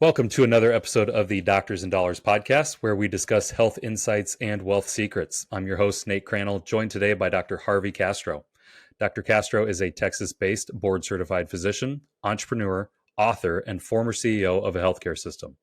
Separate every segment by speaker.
Speaker 1: Welcome to another episode of the Doctors and Dollars podcast, where we discuss health insights and wealth secrets. I'm your host, Nate Crannell, joined today by Dr. Harvey Castro. Dr. Castro is a Texas based board certified physician, entrepreneur, author, and former CEO of a healthcare system.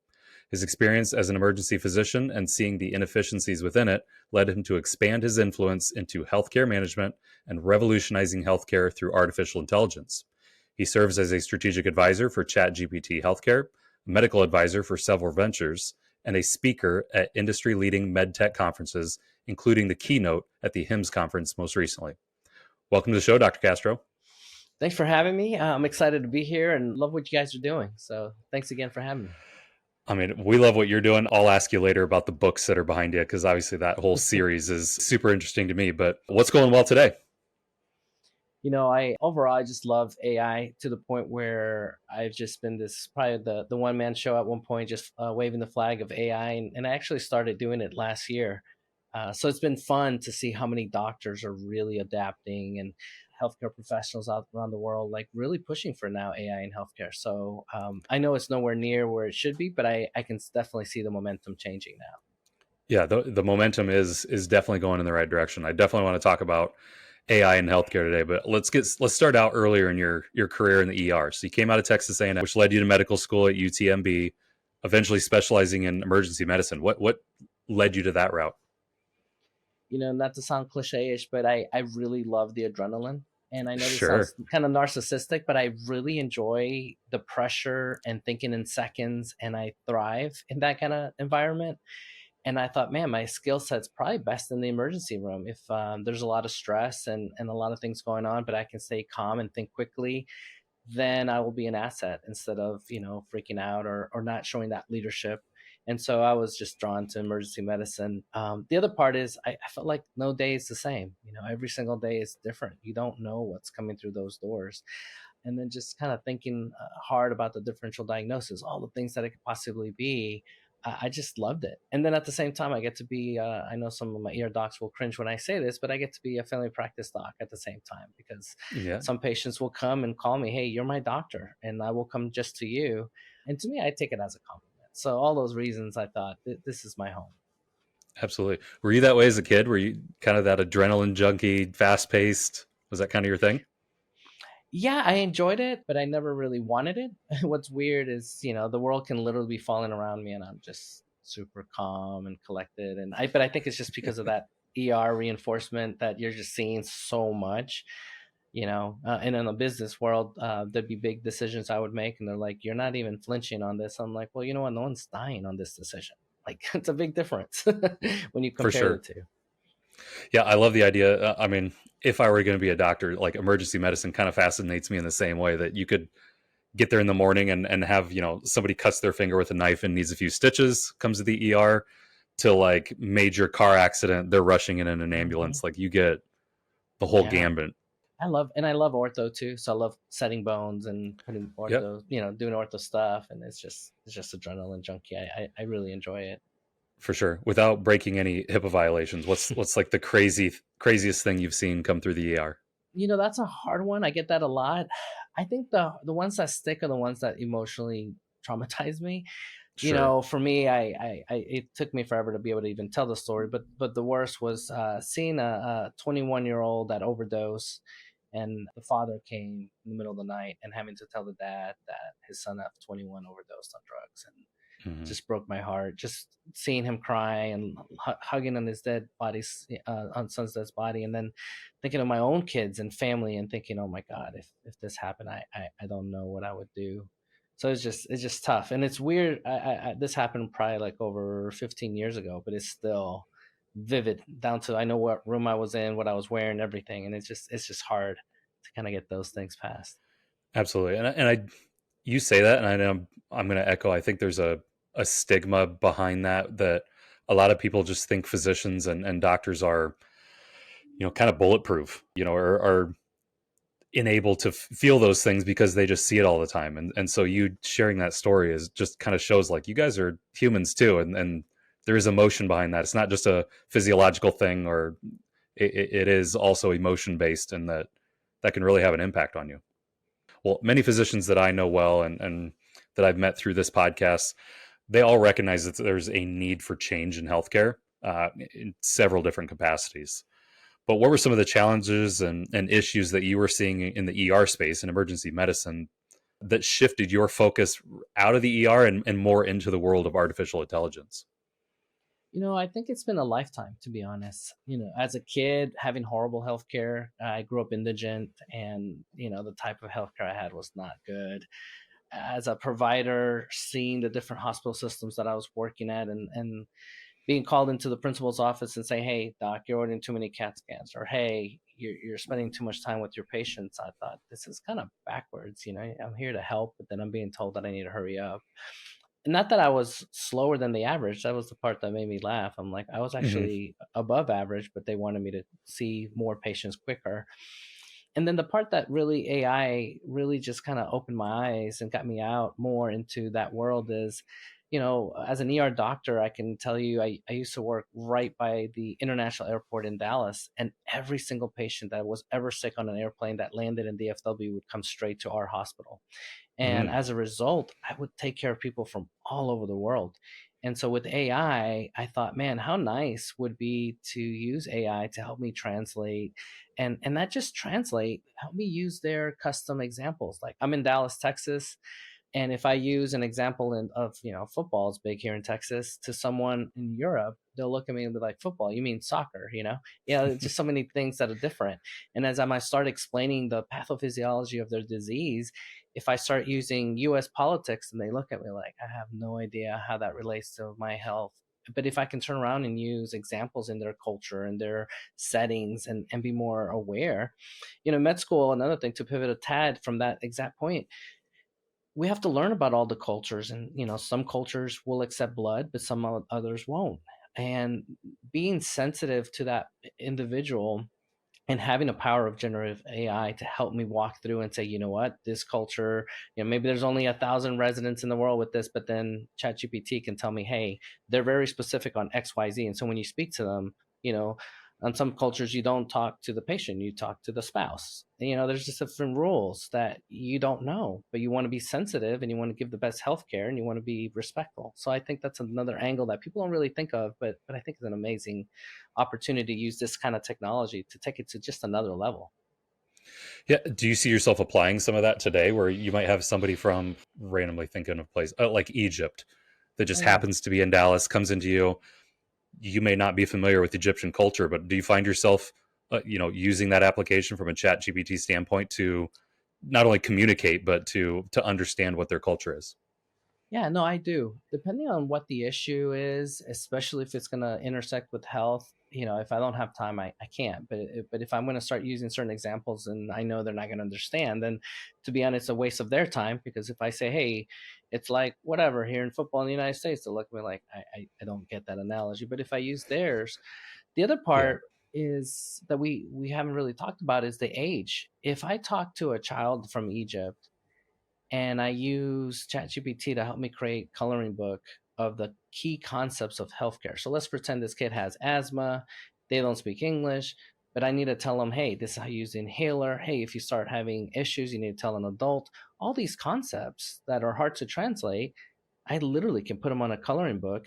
Speaker 1: His experience as an emergency physician and seeing the inefficiencies within it led him to expand his influence into healthcare management and revolutionizing healthcare through artificial intelligence. He serves as a strategic advisor for ChatGPT Healthcare, medical advisor for several ventures, and a speaker at industry-leading medtech conferences, including the keynote at the HIMSS conference most recently. Welcome to the show, Dr. Castro.
Speaker 2: Thanks for having me. I'm excited to be here and love what you guys are doing. So thanks again for having me.
Speaker 1: I mean, we love what you're doing. I'll ask you later about the books that are behind you, because obviously that whole series is super interesting to me. But what's going well today?
Speaker 2: I just love AI to the point where I've just been probably the one man show at one point, just waving the flag of AI. And I actually started doing it last year. So it's been fun to see how many doctors are really adapting and healthcare professionals out around the world, like really pushing for now AI in healthcare. So I know it's nowhere near where it should be, but I can definitely see the momentum changing now.
Speaker 1: Yeah, the momentum is definitely going in the right direction. I definitely want to talk about AI in healthcare today, but let's start out earlier in your career in the ER. So you came out of Texas A&M, which led you to medical school at UTMB, eventually specializing in emergency medicine. What led you to that route?
Speaker 2: Not to sound cliche-ish, but I really love the adrenaline. And I know this
Speaker 1: Sure.
Speaker 2: sounds kind of narcissistic, but I really enjoy the pressure and thinking in seconds, and I thrive in that kind of environment. And I thought, man, my skill set's probably best in the emergency room. If there's a lot of stress and a lot of things going on, but I can stay calm and think quickly, then I will be an asset instead of, freaking out or not showing that leadership. And so I was just drawn to emergency medicine. The other part is I felt like no day is the same. Every single day is different. You don't know what's coming through those doors. And then just kind of thinking hard about the differential diagnosis, all the things that it could possibly be. I just loved it. And then at the same time, I get to be, I know some of my ear docs will cringe when I say this, but I get to be a family practice doc at the same time because
Speaker 1: Yeah,
Speaker 2: some patients will come and call me, hey, you're my doctor, and I will come just to you. And to me, I take it as a compliment. So all those reasons, I thought this is my home.
Speaker 1: absolutely. Were you that way as a kid? Were you kind of that adrenaline junkie, fast paced? Was that kind of your thing?
Speaker 2: Yeah, I enjoyed it, but I never really wanted it. What's weird is, the world can literally be falling around me and I'm just super calm and collected. But I think it's just because of that ER reinforcement that you're just seeing so much, and in the business world, there'd be big decisions I would make. And they're like, you're not even flinching on this. I'm like, well, you know what? No one's dying on this decision. Like, it's a big difference when you
Speaker 1: For
Speaker 2: compare the
Speaker 1: sure.
Speaker 2: two.
Speaker 1: Yeah, I love the idea. I mean, if I were going to be a doctor, like emergency medicine kind of fascinates me in the same way that you could get there in the morning and have, somebody cuts their finger with a knife and needs a few stitches, comes to the ER, to like major car accident, they're rushing in an
Speaker 2: Mhm.
Speaker 1: ambulance. Like you get the whole
Speaker 2: Yeah.
Speaker 1: gambit.
Speaker 2: I love ortho too. So I love setting bones and putting
Speaker 1: Yep,
Speaker 2: ortho, doing ortho stuff. And it's just adrenaline junkie. I really enjoy it.
Speaker 1: for sure. Without breaking any HIPAA violations, what's like the craziest thing you've seen come through the ER?
Speaker 2: That's a hard one. I get that a lot. I think the ones that stick are the ones that emotionally traumatize me.
Speaker 1: Sure.
Speaker 2: For me, it took me forever to be able to even tell the story. But the worst was seeing a 21-year-old that overdose, and the father came in the middle of the night and having to tell the dad that his son at 21 overdosed on drugs, and
Speaker 1: Hmm.
Speaker 2: just broke my heart. Just seeing him cry and hugging on his dead body's on son's dead body, and then thinking of my own kids and family, and thinking, oh my God, if this happened, I don't know what I would do. So it's just tough, and it's weird. This happened probably like over 15 years ago, but it's still vivid down to I know what room I was in, what I was wearing, everything, and it's just hard to kind of get those things past.
Speaker 1: Absolutely. You say that, and I know I'm going to echo. I think there's a stigma behind that a lot of people just think physicians and doctors are, kind of bulletproof, are unable to feel those things because they just see it all the time. And so you sharing that story is just kind of shows like you guys are humans too. And there is emotion behind that. It's not just a physiological thing, or it is also emotion based, and that can really have an impact on you. Well, many physicians that I know well and that I've met through this podcast, they all recognize that there's a need for change in healthcare in several different capacities. But what were some of the challenges and issues that you were seeing in the ER space in emergency medicine that shifted your focus out of the ER and more into the world of artificial intelligence?
Speaker 2: I think it's been a lifetime, to be honest. As a kid, having horrible healthcare, I grew up indigent, and the type of healthcare I had was not good. As a provider, seeing the different hospital systems that I was working at, and being called into the principal's office and say, "Hey, doc, you're ordering too many CAT scans," or "Hey, you're spending too much time with your patients." I thought, this is kind of backwards. I'm here to help, but then I'm being told that I need to hurry up. Not that I was slower than the average. That was the part that made me laugh. I'm like, I was
Speaker 1: Hmm.
Speaker 2: actually above average, but they wanted me to see more patients quicker. And then the part that really AI really just kind of opened my eyes and got me out more into that world is, as an ER doctor, I can tell you, I used to work right by the international airport in Dallas, and every single patient that was ever sick on an airplane that landed in DFW would come straight to our hospital. And
Speaker 1: Mm.
Speaker 2: as a result, I would take care of people from all over the world. And so with I thought, man, how nice would be to use AI to help me translate and not just translate, help me use their custom examples. Like I'm in Dallas, Texas, and if I use an example of, football is big here in Texas to someone in Europe, they'll look at me and be like, football, you mean soccer, just so many things that are different. And as I might start explaining the pathophysiology of their disease, if I start using US politics and they look at me like, I have no idea how that relates to my health. But if I can turn around and use examples in their culture and their settings and be more aware, med school, another thing to pivot a tad from that exact point, we have to learn about all the cultures, and some cultures will accept blood but some others won't, and being sensitive to that individual and having a power of generative AI to help me walk through and say, what, this culture, maybe there's only 1,000 residents in the world with this, but then ChatGPT can tell me, hey, they're very specific on XYZ. And so when you speak to them, you know, on some cultures, you don't talk to the patient, you talk to the spouse. And, there's just different rules that you don't know, but you want to be sensitive and you want to give the best healthcare and you want to be respectful. So I think that's another angle that people don't really think of, but I think is an amazing opportunity to use this kind of technology to take it to just another level.
Speaker 1: Yeah. Do you see yourself applying some of that today where you might have somebody from randomly thinking of place like Egypt that
Speaker 2: Oh
Speaker 1: just
Speaker 2: yeah.
Speaker 1: happens to be in Dallas, comes into you? You may not be familiar with Egyptian culture, but do you find yourself, using that application from a chat GPT standpoint to not only communicate, but to understand what their culture is?
Speaker 2: Yeah, no, I do. Depending on what the issue is, especially if it's going to intersect with health, if I don't have time, I can't. But if I'm going to start using certain examples and I know they're not going to understand, then to be honest, it's a waste of their time. Because if I say, hey, it's like whatever here in football in the United States, they'll look at me like I don't get that analogy. But if I use theirs, the other
Speaker 1: Yeah.
Speaker 2: part is that we haven't really talked about is the age. If I talk to a child from Egypt and I use ChatGPT to help me create coloring book of the key concepts of healthcare. So let's pretend this kid has asthma, they don't speak English, but I need to tell them, hey, this is how you use the inhaler. Hey, if you start having issues, you need to tell an adult. All these concepts that are hard to translate, I literally can put them on a coloring book,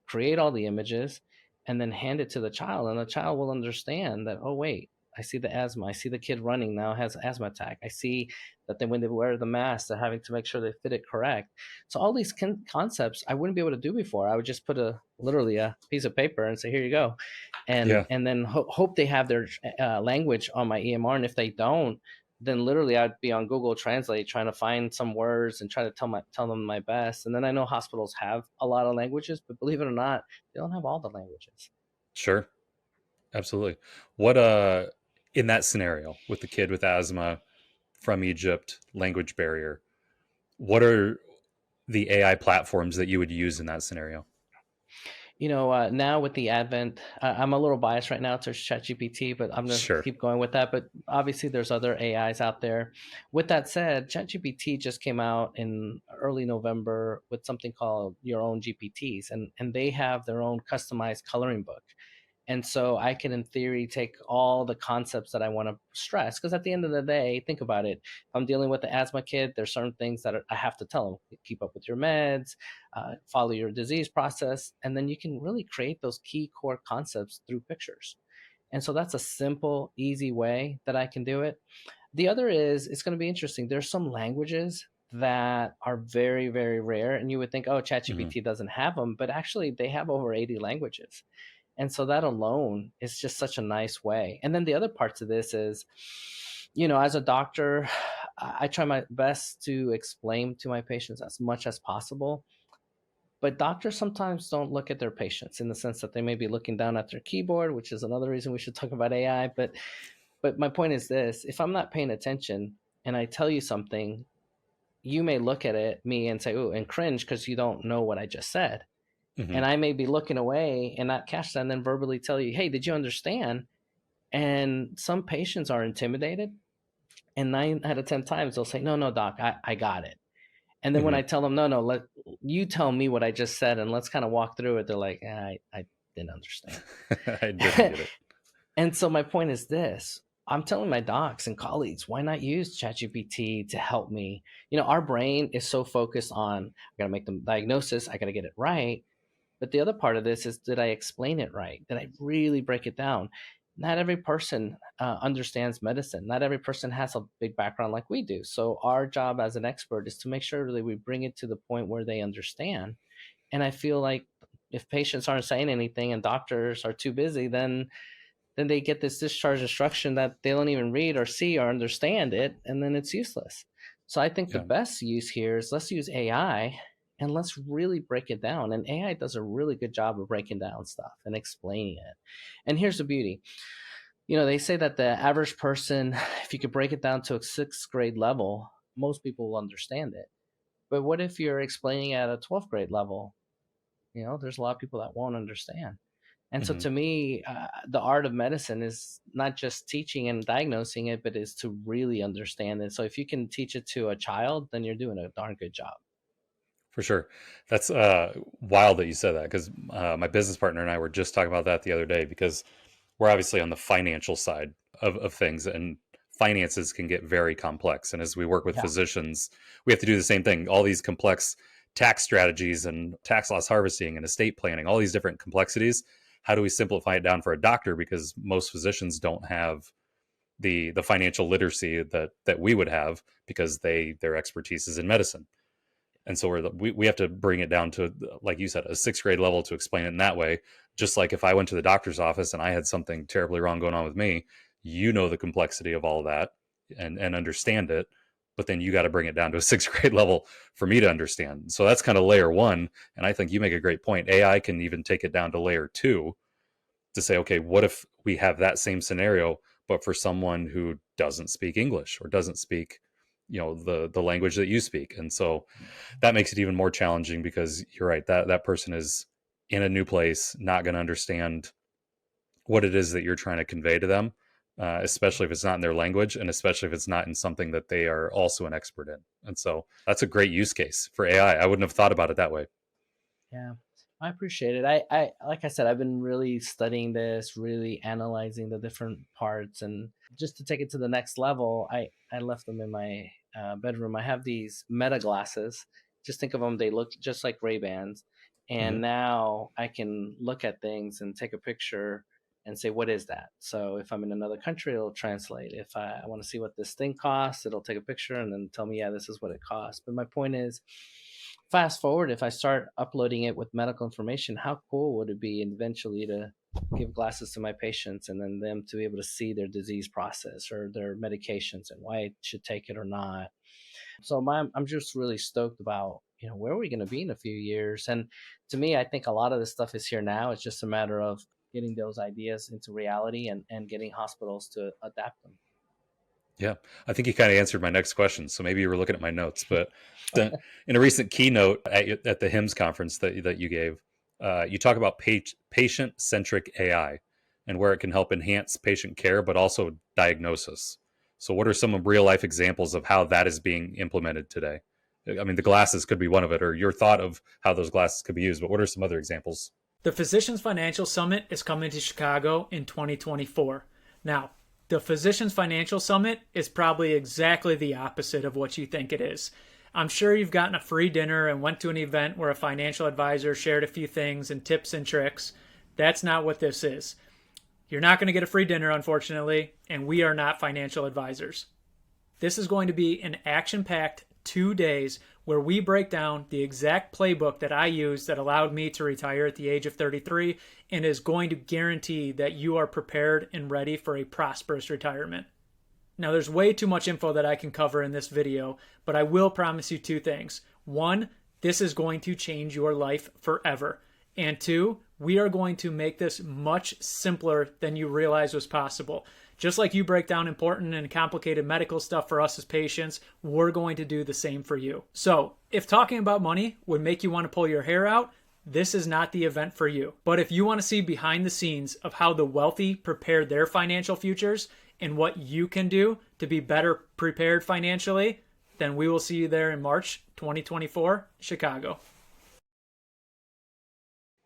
Speaker 2: create all the images, and then hand it to the child. And the child will understand that, oh, wait, I see the asthma. I see the kid running now has asthma attack. I see that then when they wear the mask, they're having to make sure they fit it correct. So all these concepts I wouldn't be able to do before. I would just put literally a piece of paper and say, here you go. And
Speaker 1: Yeah.
Speaker 2: and then hope they have their language on my EMR. And if they don't, then literally I'd be on Google Translate trying to find some words and try to tell them my best. And then I know hospitals have a lot of languages, but believe it or not, they don't have all the languages.
Speaker 1: Sure. Absolutely. What in that scenario with the kid with asthma from Egypt, language barrier, what are the AI platforms that you would use in that scenario?
Speaker 2: Now with the advent, I'm a little biased right now to ChatGPT, but I'm going to
Speaker 1: Sure.
Speaker 2: keep going with that. But obviously, there's other AIs out there. With that said, ChatGPT just came out in early November with something called Your Own GPTs, and they have their own customized coloring book. And so I can, in theory, take all the concepts that I want to stress. Because at the end of the day, think about it. If I'm dealing with an asthma kid, there's certain things that I have to tell them. Keep up with your meds, follow your disease process. And then you can really create those key core concepts through pictures. And so that's a simple, easy way that I can do it. The other is, it's going to be interesting. There's some languages that are very, very rare. And you would think, oh,
Speaker 1: Hmm.
Speaker 2: ChatGPT doesn't have them. But actually, they have over 80 languages. And so that alone is just such a nice way. And then the other parts of this is, as a doctor, I try my best to explain to my patients as much as possible. But doctors sometimes don't look at their patients in the sense that they may be looking down at their keyboard, which is another reason we should talk about AI. But my point is this: if I'm not paying attention and I tell you something, you may look at me and say, "Ooh," and cringe because you don't know what I just said.
Speaker 1: Hmm.
Speaker 2: And I may be looking away and not catch that, and then verbally tell you, "Hey, did you understand?" And some patients are intimidated, and 9 out of 10 times they'll say, "No, no, doc, I got it." And then when
Speaker 1: Hmm.
Speaker 2: I tell them, "No, no, let you tell me what I just said, and let's kind of walk through it," they're like, I didn't understand.
Speaker 1: I didn't get it.
Speaker 2: And so my point is this: I'm telling my docs and colleagues, why not use ChatGPT to help me? Our brain is so focused on, I got to make the diagnosis, I got to get it right. But the other part of this is, did I explain it right? Did I really break it down? Not every person understands medicine. Not every person has a big background like we do. So our job as an expert is to make sure that we bring it to the point where they understand. And I feel like if patients aren't saying anything and doctors are too busy, then they get this discharge instruction that they don't even read or see or understand it, and then it's useless. So I think the
Speaker 1: Yeah.
Speaker 2: best use here is, let's use AI and let's really break it down. And AI does a really good job of breaking down stuff and explaining it. And here's the beauty. They say that the average person, if you could break it down to a sixth grade level, most people will understand it. But what if you're explaining at a 12th grade level? There's a lot of people that won't understand. And so
Speaker 1: Hmm.
Speaker 2: to me, the art of medicine is not just teaching and diagnosing it, but is to really understand it. So if you can teach it to a child, then you're doing a darn good job.
Speaker 1: For sure. That's wild that you said that because my business partner and I were just talking about that the other day because we're obviously on the financial side of things and finances can get very complex. And as we work with
Speaker 2: Yeah.
Speaker 1: physicians, we have to do the same thing. All these complex tax strategies and tax loss harvesting and estate planning, all these different complexities. How do we simplify it down for a doctor? Because most physicians don't have the financial literacy that we would have because their expertise is in medicine. And so we have to bring it down to, like you said, a sixth grade level to explain it in that way. Just like if I went to the doctor's office and I had something terribly wrong going on with me, the complexity of all of that and understand it, but then you got to bring it down to a sixth grade level for me to understand. So that's kind of layer one. And I think you make a great point. AI can even take it down to layer two to say, okay, what if we have that same scenario, but for someone who doesn't speak English or doesn't speak, the language that you speak. And so that makes it even more challenging because you're right, that person is in a new place, not going to understand what it is that you're trying to convey to them, especially if it's not in their language and especially if it's not in something that they are also an expert in. And so that's a great use case for AI. I wouldn't have thought about it that way.
Speaker 2: Yeah, I appreciate it. I like I said, I've been really studying this, really analyzing the different parts, and just to take it to the next level, I left them in my bedroom. I have these Meta glasses. Just think of them; they look just like Ray Bans,
Speaker 1: Hmm.
Speaker 2: and now I can look at things and take a picture and say, "What is that?" So if I'm in another country, it'll translate. If I want to see what this thing costs, it'll take a picture and then tell me, "Yeah, this is what it costs." But my point is, fast forward, if I start uploading it with medical information, how cool would it be eventually to give glasses to my patients and then them to be able to see their disease process or their medications and why I should take it or not? So I'm just really stoked about, where are we going to be in a few years? And to me, I think a lot of this stuff is here now. It's just a matter of getting those ideas into reality and getting hospitals to adapt them.
Speaker 1: Yeah, I think you kind of answered my next question. So maybe you were looking at my notes, but in a recent keynote at the HIMSS conference that you gave, you talk about patient centric AI and where it can help enhance patient care, but also diagnosis. So, what are some of real life examples of how that is being implemented today? I mean, the glasses could be one of it, or your thought of how those glasses could be used. But what are some other examples?
Speaker 3: The Physicians Financial Summit is coming to Chicago in 2024. Now, the Physicians Financial Summit is probably exactly the opposite of what you think it is. I'm sure you've gotten a free dinner and went to an event where a financial advisor shared a few things and tips and tricks. That's not what this is. You're not going to get a free dinner, unfortunately, and we are not financial advisors. This is going to be an action-packed 2 days where we break down the exact playbook that I used that allowed me to retire at the age of 33 and is going to guarantee that you are prepared and ready for a prosperous retirement. Now, there's way too much info that I can cover in this video, but I will promise you 2 things. 1, this is going to change your life forever. And 2, we are going to make this much simpler than you realize was possible. Just like you break down important and complicated medical stuff for us as patients, we're going to do the same for you. So, if talking about money would make you want to pull your hair out, this is not the event for you. But if you want to see behind the scenes of how the wealthy prepare their financial futures and what you can do to be better prepared financially, then we will see you there in March 2024, Chicago.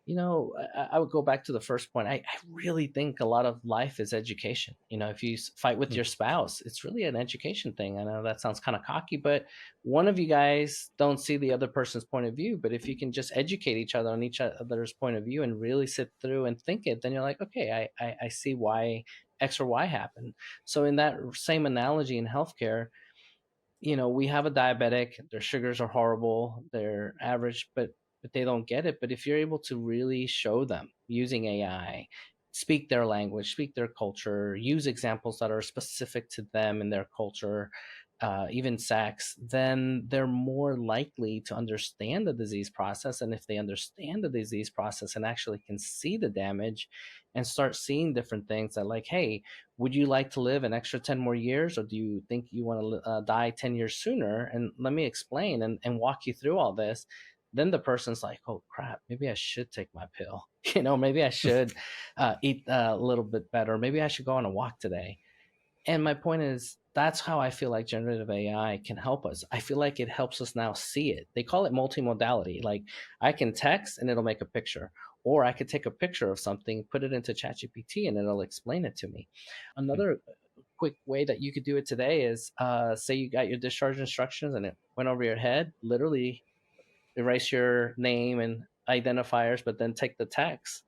Speaker 2: I would go back to the first point. I really think a lot of life is education. If you fight with your spouse, it's really an education thing. I know that sounds kind of cocky, but one of you guys don't see the other person's point of view. But if you can just educate each other on each other's point of view and really sit through and think it, then you're like, okay, I see why X or Y happened. So in that same analogy in healthcare, we have a diabetic, their sugars are horrible, they're average, but they don't get it. But if you're able to really show them using AI, speak their language, speak their culture, use examples that are specific to them and their culture, even sex, then they're more likely to understand the disease process. And if they understand the disease process and actually can see the damage and start seeing different things that, like, hey, would you like to live an extra 10 more years, or do you think you want to die 10 years sooner? And let me explain and walk you through all this. Then the person's like, oh crap, maybe I should take my pill. Maybe I should eat a little bit better. Maybe I should go on a walk today. And my point is, that's how I feel like generative AI can help us. I feel like it helps us now see it. They call it multimodality. Like, I can text and it'll make a picture, or I could take a picture of something, put it into ChatGPT, and it'll explain it to me. Another quick way that you could do it today is, say you got your discharge instructions and it went over your head, literally erase your name and identifiers, but then take the text,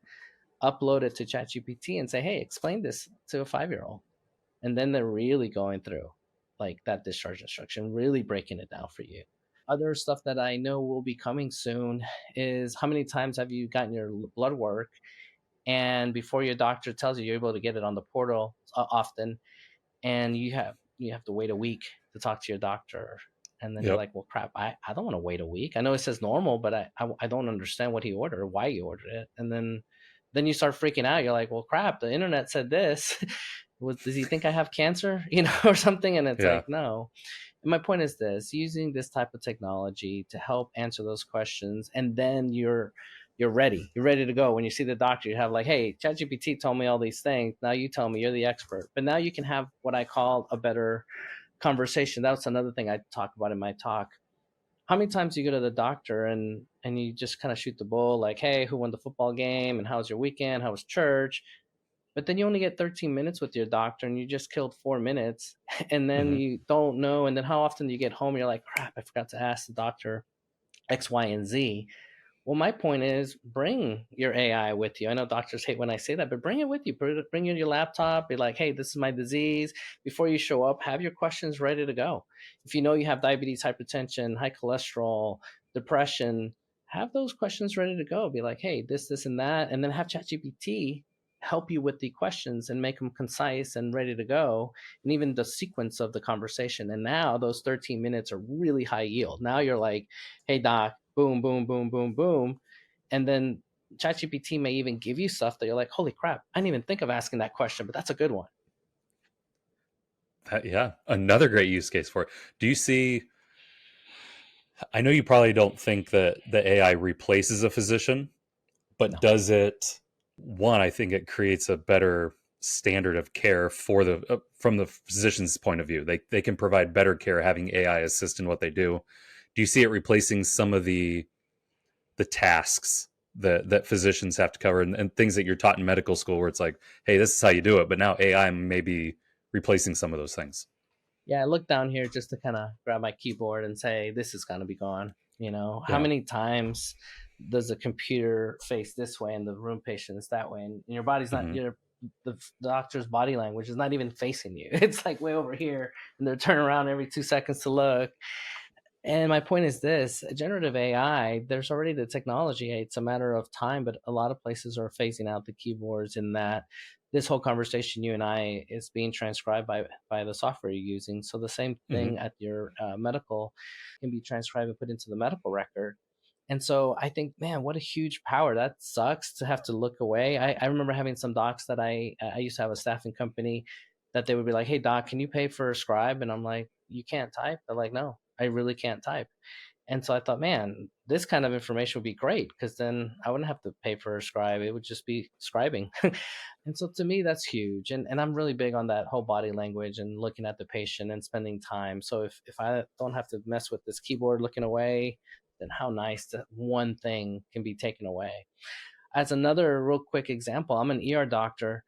Speaker 2: upload it to ChatGPT and say, hey, explain this to a 5-year-old. And then they're really going through like that discharge instruction, really breaking it down for you. Other stuff that I know will be coming soon is, how many times have you gotten your blood work and before your doctor tells you, you're able to get it on the portal often, and you have to wait a week to talk to your doctor, and then you're
Speaker 1: Yep.
Speaker 2: like, well crap, I don't want to wait a week. I know it says normal, but I don't understand what he ordered or why he ordered it. And then you start freaking out. You're like, well crap, the internet said this. Does he think I have cancer, or something? And it's
Speaker 1: Yeah.
Speaker 2: like, no. And my point is this: using this type of technology to help answer those questions, and then you're ready. You're ready to go. When you see the doctor, you have like, hey, ChatGPT told me all these things. Now you tell me, you're the expert. But now you can have what I call a better conversation. That's another thing I talk about in my talk. How many times do you go to the doctor and you just kind of shoot the bull, like, hey, who won the football game, and how was your weekend? How was church? But then you only get 13 minutes with your doctor and you just killed 4 minutes, and then
Speaker 1: Hmm.
Speaker 2: you don't know. And then how often do you get home? You're like, crap, I forgot to ask the doctor X, Y, and Z. Well, my point is, bring your AI with you. I know doctors hate when I say that, but bring it with you. Bring your laptop. Be like, hey, this is my disease. Before you show up, have your questions ready to go. If you know you have diabetes, hypertension, high cholesterol, depression, have those questions ready to go. Be like, hey, this, and that. And then have ChatGPT help you with the questions and make them concise and ready to go. And even the sequence of the conversation. And now those 13 minutes are really high yield. Now you're like, hey, doc, boom, boom, boom, boom, boom. And then ChatGPT may even give you stuff that you're like, holy crap, I didn't even think of asking that question, but that's a good one.
Speaker 1: Yeah. Another great use case for it. Do you see? I know you probably don't think that the AI replaces a physician, but
Speaker 2: No.
Speaker 1: does it? One, I think it creates a better standard of care for the from the physician's point of view. They can provide better care having AI assist in what they do. Do you see it replacing some of the tasks that physicians have to cover, and things that you're taught in medical school where it's like, hey, this is how you do it, but now AI may be replacing some of those things.
Speaker 2: Yeah, I look down here just to kind of grab my keyboard and say, this is going to be gone. How
Speaker 1: Yeah.
Speaker 2: many times does a computer face this way and the room patient is that way? And your body's not,
Speaker 1: Mm-hmm.
Speaker 2: the doctor's body language is not even facing you. It's like way over here, and they're turning around every 2 seconds to look. And my point is this: generative AI, there's already the technology. It's a matter of time, but a lot of places are phasing out the keyboards in that this whole conversation, you and I, is being transcribed by the software you're using. So the same
Speaker 1: Mm-hmm.
Speaker 2: thing at your medical can be transcribed and put into the medical record. And so I think, man, what a huge power. That sucks to have to look away. I remember having some docs that I used to have a staffing company that they would be like, hey, doc, can you pay for a scribe? And I'm like, you can't type? They're like, no, I really can't type. And so I thought, man, this kind of information would be great because then I wouldn't have to pay for a scribe. It would just be scribing. And so to me, that's huge. And I'm really big on that whole body language and looking at the patient and spending time. So if I don't have to mess with this keyboard looking away, then how nice that one thing can be taken away. As another real quick example, I'm an ER doctor.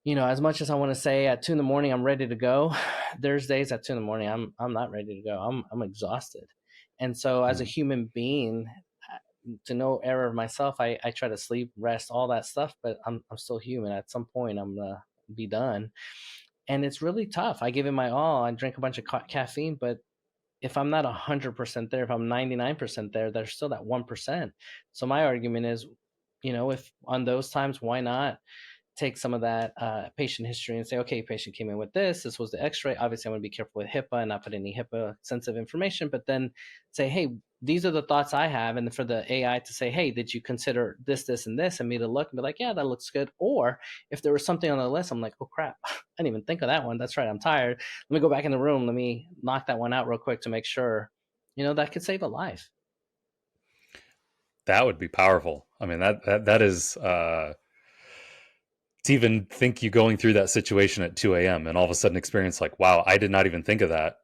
Speaker 2: As much as I want to say at 2 in the morning I'm ready to go, there's days at 2 in the morning I'm not ready to go. I'm exhausted, and so as a
Speaker 1: Mm-hmm.
Speaker 2: human being, to no error of myself, I try to sleep, rest, all that stuff, but I'm still human. At some point, I'm gonna be done, and it's really tough. I give it my all. I drink a bunch of caffeine, but if I'm not 100% there, if I'm 99% there, there's still that 1%. So my argument is, if on those times, why not take some of that patient history and say, okay, patient came in with this. This was the X-ray. Obviously, I'm going to be careful with HIPAA and not put any HIPAA sensitive information. But then say, hey, these are the thoughts I have, and for the AI to say, hey, did you consider this, this, and this, and me to look and be like, yeah, that looks good. Or if there was something on the list, I'm like, oh crap, I didn't even think of that one. That's right, I'm tired. Let me go back in the room. Let me knock that one out real quick to make sure. That could save a life.
Speaker 1: That would be powerful. I mean, that is to even think you going through that situation at 2 a.m. and all of a sudden experience like, wow, I did not even think of that.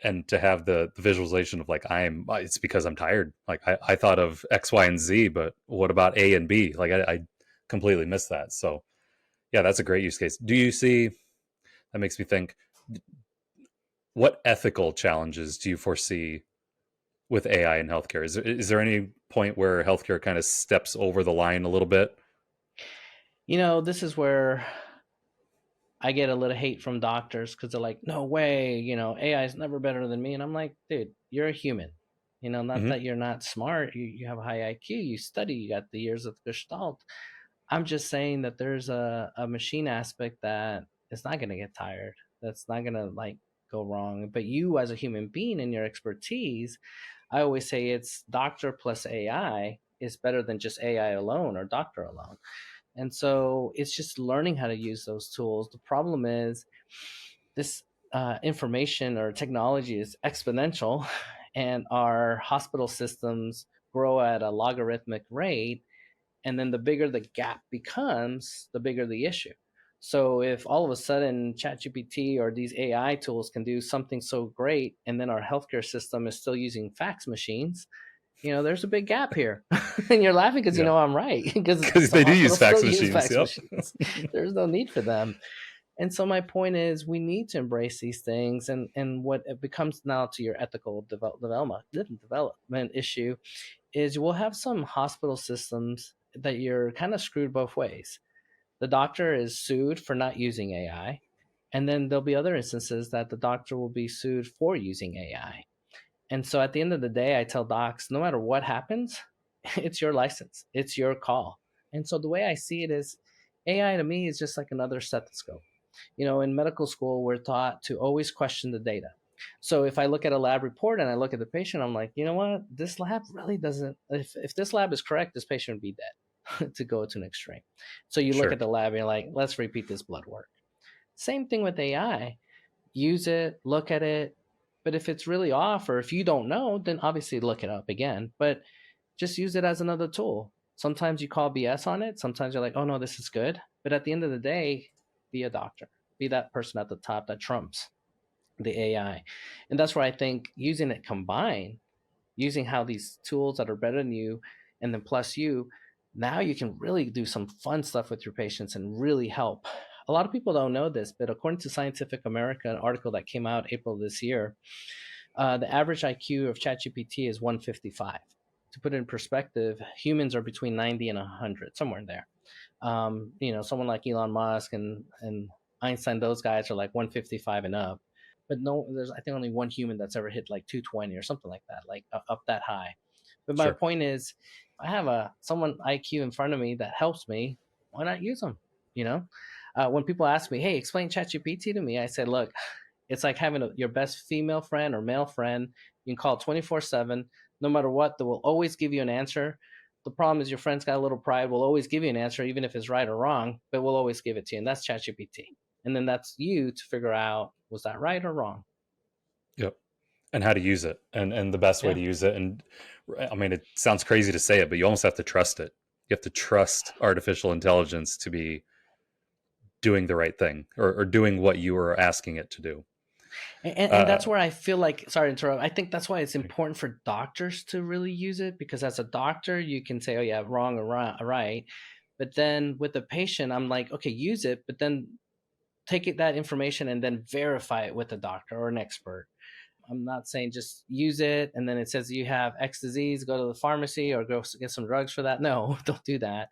Speaker 1: And to have the visualization of like, it's because I'm tired. Like I thought of X, Y, and Z, but what about A and B? Like I completely missed that. So yeah, that's a great use case. Do you see, that makes me think, what ethical challenges do you foresee with AI in healthcare? Is there any point where healthcare kind of steps over the line a little bit?
Speaker 2: This is where I get a little hate from doctors because they're like, no way, AI is never better than me. And I'm like, dude, you're a human. Not
Speaker 1: Mm-hmm.
Speaker 2: that you're not smart. You have a high IQ, you study, you got the years of Gestalt. I'm just saying that there's a machine aspect that is not going to get tired. That's not going to like go wrong. But you, as a human being and your expertise, I always say it's doctor plus AI is better than just AI alone or doctor alone. And so it's just learning how to use those tools. The problem is this information or technology is exponential, and our hospital systems grow at a logarithmic rate. And then the bigger the gap becomes, the bigger the issue. So if all of a sudden ChatGPT or these AI tools can do something so great, and then our healthcare system is still using fax machines, there's a big gap here. And you're laughing because
Speaker 1: Yeah,
Speaker 2: I'm right, because
Speaker 1: because
Speaker 2: some
Speaker 1: they do use
Speaker 2: hospitals
Speaker 1: fax
Speaker 2: still use
Speaker 1: machines.
Speaker 2: fax
Speaker 1: Yep.
Speaker 2: machines. There's no need for them. And so my point is we need to embrace these things, and what it becomes now to your ethical development issue is we'll have some hospital systems that you're kind of screwed both ways. The doctor is sued for not using AI, and then there'll be other instances that the doctor will be sued for using AI. And so at the end of the day, I tell docs, no matter what happens, it's your license, it's your call. And so the way I see it is AI to me is just like another stethoscope. In medical school, we're taught to always question the data. So if I look at a lab report and I look at the patient, I'm like, you know what? This lab really doesn't, if this lab is correct, this patient would be dead to go to an extreme. So you look
Speaker 1: Sure.
Speaker 2: at the lab and you're like, let's repeat this blood work. Same thing with AI. Use it, look at it. But if it's really off or if you don't know, then obviously look it up again. But just use it as another tool. Sometimes you call BS on it. Sometimes you're like, oh no, this is good. But at the end of the day, be a doctor. Be that person at the top that trumps the AI. And that's where I think using it combined, using how these tools that are better than you and then plus you Now you can really do some fun stuff with your patients and really help. A lot of people don't know this, but according to Scientific America, an article that came out April this year, the average IQ of ChatGPT is 155. To put it in perspective, humans are between 90 and 100, somewhere in there. Someone like Elon Musk and Einstein, those guys are like 155 and up. But no, there's I think only one human that's ever hit like 220 or something like that, like up that high. But my
Speaker 1: Sure.
Speaker 2: point is, if I have someone IQ in front of me that helps me, why not use them? You know, when people ask me, "Hey, explain ChatGPT to me," I said, "Look, it's like having your best female friend or male friend. You can call 24/7, no matter what. They will always give you an answer. The problem is your friend's got a little pride. Will always give you an answer, even if it's right or wrong, but we'll always give it to you, and that's ChatGPT. And then that's you to figure out, was that right or wrong?
Speaker 1: Yep. And how to use it, and the best way
Speaker 2: Yeah,
Speaker 1: to use it. And I mean, it sounds crazy to say it, but you almost have to trust it. You have to trust artificial intelligence to be doing the right thing, or doing what you are asking it to do.
Speaker 2: and
Speaker 1: Uh,
Speaker 2: that's where I feel like, sorry to interrupt. I think that's why it's important for doctors to really use it, because as a doctor, you can say, "Oh yeah, wrong or right," but then with the patient, I'm like, "Okay, use it," but then that information and then verify it with a doctor or an expert. I'm not saying just use it and then it says you have X disease, go to the pharmacy or go get some drugs for that. No, don't do that.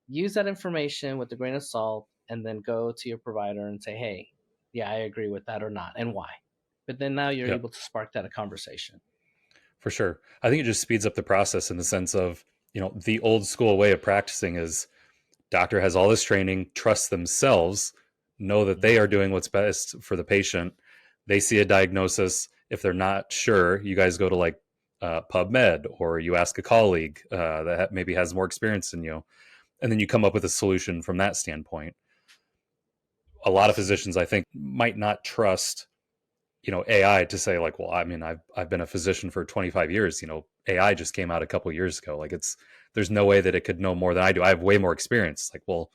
Speaker 2: Use that information with a grain of salt and then go to your provider and say, "Hey, yeah, I agree with that or not, and why." But then now you're
Speaker 1: yep,
Speaker 2: able to spark that a conversation.
Speaker 1: for sure. I think it just speeds up the process in the sense of, the old school way of practicing is doctor has all this training, trusts themselves, know that they are
Speaker 2: Mhm.
Speaker 1: doing what's best for the patient. They see a diagnosis. If they're not sure, you guys go to like PubMed, or you ask a colleague that maybe has more experience than you, and then you come up with a solution from that standpoint. A lot of physicians, I think, might not trust AI to say like, well, I mean, I've been a physician for 25 years. AI just came out a couple years ago. Like, there's no way that it could know more than I do. I have way more experience. Like, well,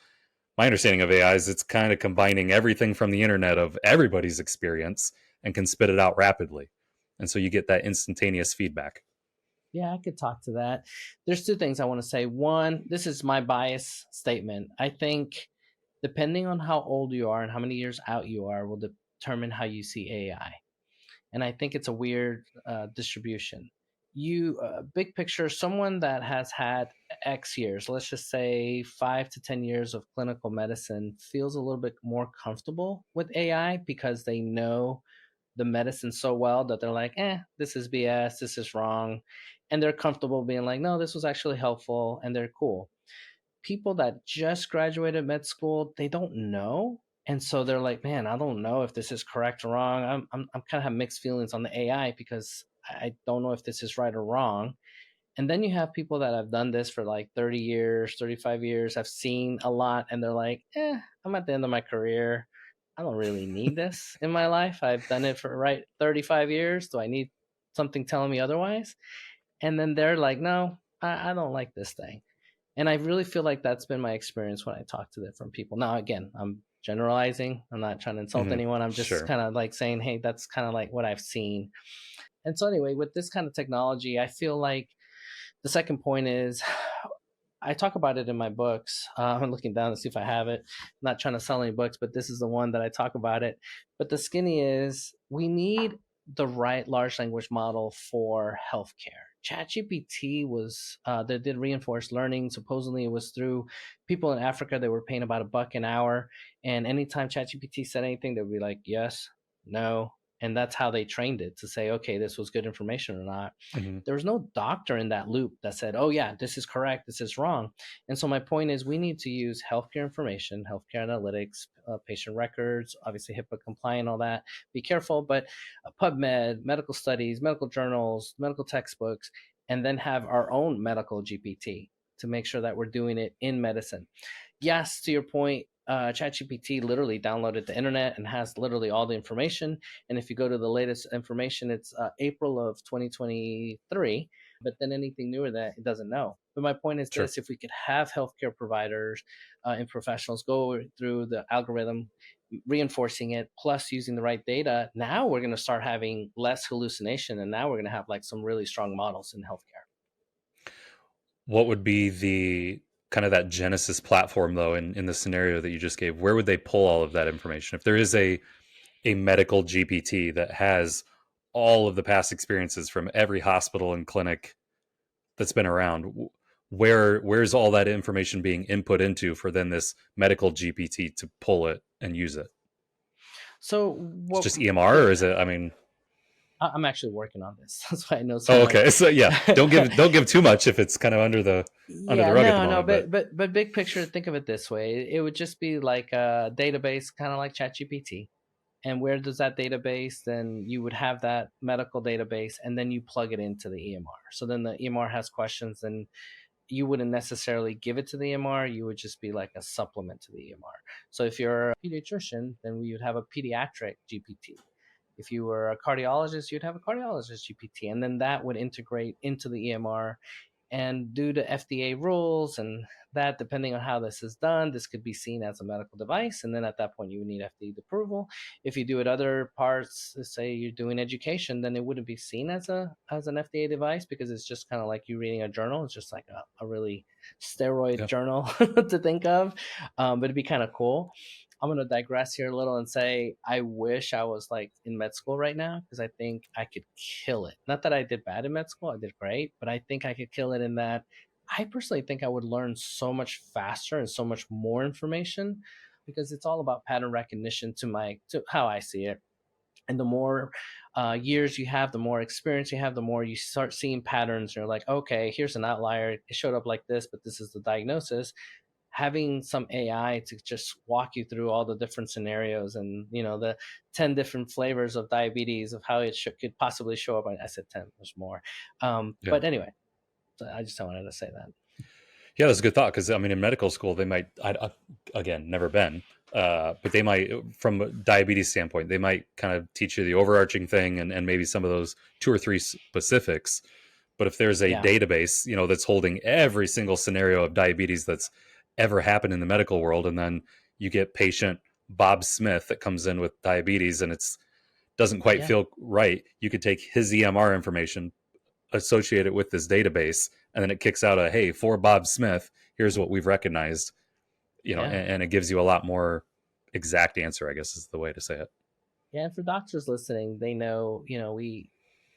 Speaker 1: my understanding of AI is it's kind of combining everything from the internet of everybody's experience and can spit it out rapidly. And so you get that instantaneous feedback.
Speaker 2: Yeah, I could talk to that. There's two things I want to say. One, this is my bias statement. I think depending on how old you are and how many years out you are will determine how you see AI. And I think it's a weird distribution. Big picture, someone that has had X years, let's just say 5 to 10 years of clinical medicine, feels a little bit more comfortable with AI because they know the medicine so well that they're like, this is BS, this is wrong. And they're comfortable being like, no, this was actually helpful, and they're cool. People that just graduated med school, they don't know. And so they're like, man, I don't know if this is correct or wrong. I'm kind of have mixed feelings on the AI because I don't know if this is right or wrong. And then you have people that have done this for like 30 years, 35 years, have seen a lot, and they're like, I'm at the end of my career. I don't really need this in my life. I've done it for 35 years. Do I need something telling me otherwise? And then they're like, no, I don't like this thing. And I really feel like that's been my experience when I talk to different people. Now, again, I'm generalizing. I'm not trying to insult
Speaker 1: Hmm.
Speaker 2: anyone. I'm just
Speaker 1: Sure.
Speaker 2: kind of like saying, hey, that's kind of like what I've seen. And so, anyway, with this kind of technology, I feel like the second point is I talk about it in my books. I'm looking down to see if I have it. I'm not trying to sell any books, but this is the one that I talk about it. But the skinny is we need the right large language model for healthcare. ChatGPT was they did reinforced learning. Supposedly, it was through people in Africa. They were paying about $1 an hour, and anytime ChatGPT said anything, they would be like, "Yes, no," and that's how they trained it to say, "Okay, this was good information or not."
Speaker 1: Hmm.
Speaker 2: There was no doctor in that loop that said, "Oh yeah, this is correct, this is wrong." And so my point is, we need to use healthcare information, healthcare analytics, patient records, obviously HIPAA compliant, all that. Be careful, but PubMed, medical studies, medical journals, medical textbooks, and then have our own medical GPT to make sure that we're doing it in medicine. Yes, to your point, ChatGPT literally downloaded the internet and has literally all the information. And if you go to the latest information, it's April of 2023. But then anything newer that it doesn't know. But my point is
Speaker 1: Sure.
Speaker 2: this: if we could have healthcare providers and professionals go through the algorithm, reinforcing it, plus using the right data, now we're going to start having less hallucination. And now we're going to have like some really strong models in healthcare.
Speaker 1: what would be the kind of that Genesis platform though in the scenario that you just gave? Where would they pull all of that information? If there is a medical GPT that has all of the past experiences from every hospital and clinic that's been around, where's all that information being input into for then this medical GPT to pull it and use it?
Speaker 2: So
Speaker 1: It's
Speaker 2: what?
Speaker 1: just EMR, or is it? I mean,
Speaker 2: I'm actually working on this. That's why I know so
Speaker 1: oh,
Speaker 2: much.
Speaker 1: okay. So yeah, don't give too much if it's kind of under the
Speaker 2: Yeah,
Speaker 1: rug at the
Speaker 2: no,
Speaker 1: moment. But
Speaker 2: but big picture, think of it this way. It would just be like a database, kind of like ChatGPT. And where does that database? Then you would have that medical database, and then you plug it into the EMR. So then the EMR has questions, and you wouldn't necessarily give it to the EMR. You would just be like a supplement to the EMR. So if you're a pediatrician, then we would have a pediatric GPT. If you were a cardiologist, you'd have a cardiologist GPT, and then that would integrate into the EMR. And due to FDA rules and that, depending on how this is done, this could be seen as a medical device. And then at that point, you would need FDA approval. If you do it other parts, say you're doing education, then it wouldn't be seen as an FDA device, because it's just kind of like you reading a journal. It's just like a really steroid
Speaker 1: yeah,
Speaker 2: journal to think of. But it'd be kind of cool. I'm going to digress here a little and say I wish I was like in med school right now, because I think I could kill it. Not that I did bad in med school, I did great, but I think I could kill it in that I personally think I would learn so much faster and so much more information, because it's all about pattern recognition to how I see it. And the more years you have, the more experience you have, the more you start seeing patterns. You're like, okay, here's an outlier. It showed up like this, but this is the diagnosis. Having some AI to just walk you through all the different scenarios, and the 10 different flavors of diabetes, of how it could possibly show up. I said 10, there's more.
Speaker 1: yeah.
Speaker 2: But anyway, so I just wanted to say that.
Speaker 1: Yeah, that's a good thought because I mean, in medical school, they might, again, never been, but they might, from a diabetes standpoint, they might kind of teach you the overarching thing and maybe some of those two or three specifics. But if there's a
Speaker 2: Yeah,
Speaker 1: database, that's holding every single scenario of diabetes that's ever happened in the medical world, and then you get patient Bob Smith that comes in with diabetes and it's doesn't quite
Speaker 2: yeah,
Speaker 1: feel right, you could take his EMR information, associate it with this database, and then it kicks out a hey, for Bob Smith, here's what we've recognized,
Speaker 2: yeah.
Speaker 1: and it gives you a lot more exact answer, I guess is the way to say it.
Speaker 2: Yeah, and for doctors listening, they know, we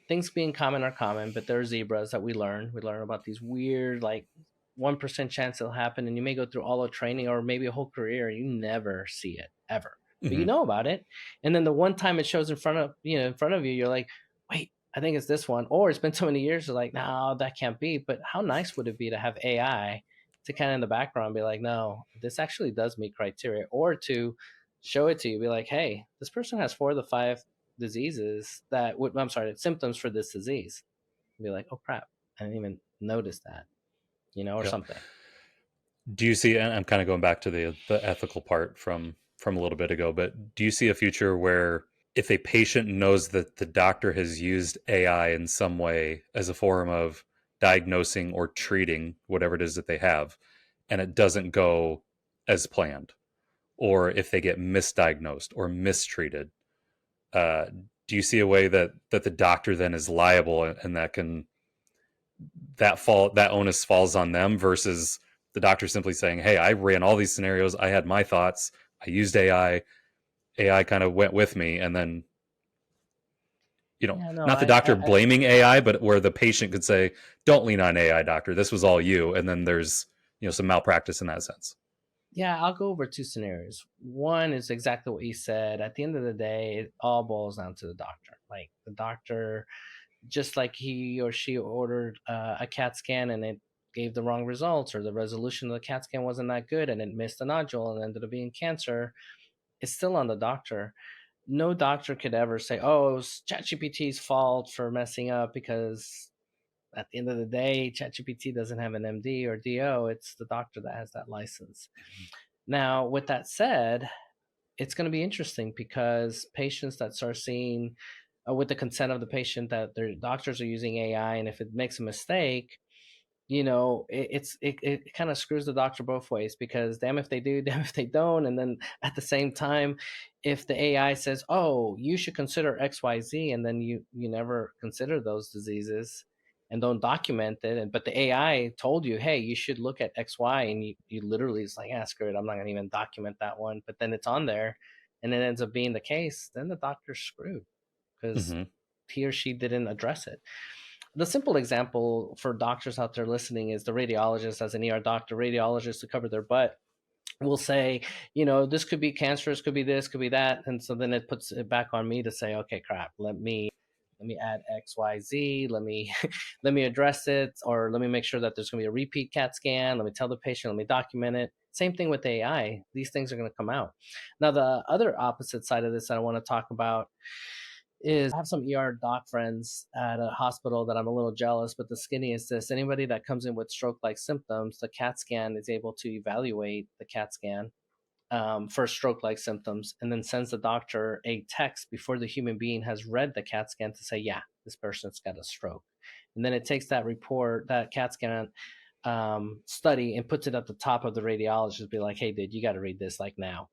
Speaker 2: things being common are common, but there are zebras that we learn. We learn about these weird, like 1% chance it'll happen, and you may go through all the training or maybe a whole career, and you never see it ever, but you
Speaker 1: Mm-hmm.
Speaker 2: know about it. And then the one time it shows in front of you, you're like, wait, I think it's this one. Or it's been so many years, you're like, no, that can't be. But how nice would it be to have AI to kind of in the background be like, no, this actually does meet criteria, or to show it to you, be like, hey, this person has 4 of the 5 diseases that would, I'm sorry, symptoms for this disease. Be like, oh crap, I didn't even notice that, or
Speaker 1: Yeah.
Speaker 2: something.
Speaker 1: Do you see? And I'm kind of going back to the ethical part from a little bit ago, but do you see a future where if a patient knows that the doctor has used AI in some way as a form of diagnosing or treating whatever it is that they have, and it doesn't go as planned, or if they get misdiagnosed or mistreated, uh, do you see a way that the doctor then is liable, and that onus falls on them versus the doctor simply saying, hey, I ran all these scenarios, I had my thoughts, I used AI kind of went with me, and then
Speaker 2: Yeah, no,
Speaker 1: not the doctor blaming AI, but where the patient could say, don't lean on AI, doctor, this was all you, and then there's some malpractice in that sense.
Speaker 2: yeah, I'll go over 2 scenarios. One is exactly what you said. At the end of the day, it all boils down to the doctor. Like the doctor, just like he or she ordered a CAT scan and it gave the wrong results, or the resolution of the CAT scan wasn't that good and it missed a nodule and ended up being cancer, it's still on the doctor. No doctor could ever say, "Oh, it was ChatGPT's fault for messing up," because at the end of the day, ChatGPT doesn't have an MD or DO. It's the doctor that has that license. Now, with that said, it's going to be interesting because patients that start seeing, with the consent of the patient, that their doctors are using AI, and if it makes a mistake, it kind of screws the doctor both ways, because damn if they do, damn if they don't. And then at the same time, if the AI says, oh, you should consider XYZ, and then you never consider those diseases, and don't document it. But the AI told you, hey, you should look at XY, and you literally is like, ah, screw it, I'm not going to even document that one. But then it's on there, and it ends up being the case. Then the doctor's screwed because
Speaker 1: Mm-hmm.
Speaker 2: he or she didn't address it. The simple example for doctors out there listening is the radiologist. As an ER doctor, radiologists to cover their butt will say, this could be cancerous, could be this, could be that. And so then it puts it back on me to say, okay, crap, let me add XYZ, let me let me address it, or let me make sure that there's going to be a repeat CAT scan, let me tell the patient, let me document it. Same thing with AI. These things are going to come out. Now, the other opposite side of this that I want to talk about is I have some ER doc friends at a hospital that I'm a little jealous, but the skinny is this: anybody that comes in with stroke like symptoms, the CAT scan is able to evaluate the CAT scan for stroke like symptoms, and then sends the doctor a text before the human being has read the CAT scan to say, yeah, this person's got a stroke. And then it takes that report, that CAT scan study, and puts it at the top of the radiologist, be like, hey, dude, you got to read this like now.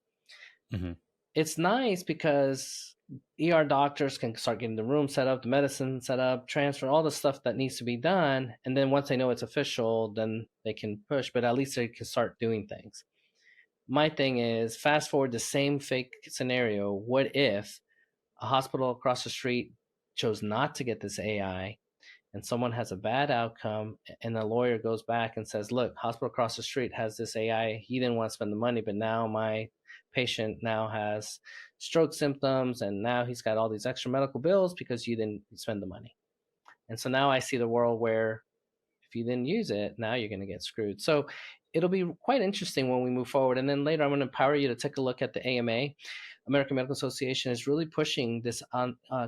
Speaker 1: Mm-hmm.
Speaker 2: It's nice because ER doctors can start getting the room set up, the medicine set up, transfer, all the stuff that needs to be done. And then once they know it's official, then they can push, but at least they can start doing things. My thing is, fast forward the same fake scenario. What if a hospital across the street chose not to get this AI, and someone has a bad outcome, and the lawyer goes back and says, look, hospital across the street has this AI, he didn't want to spend the money, but now my patient now has stroke symptoms, and now he's got all these extra medical bills because you didn't spend the money. And so now I see the world where if you didn't use it, now you're going to get screwed. So it'll be quite interesting when we move forward. And then later, I'm going to empower you to take a look at the AMA. American Medical Association is really pushing this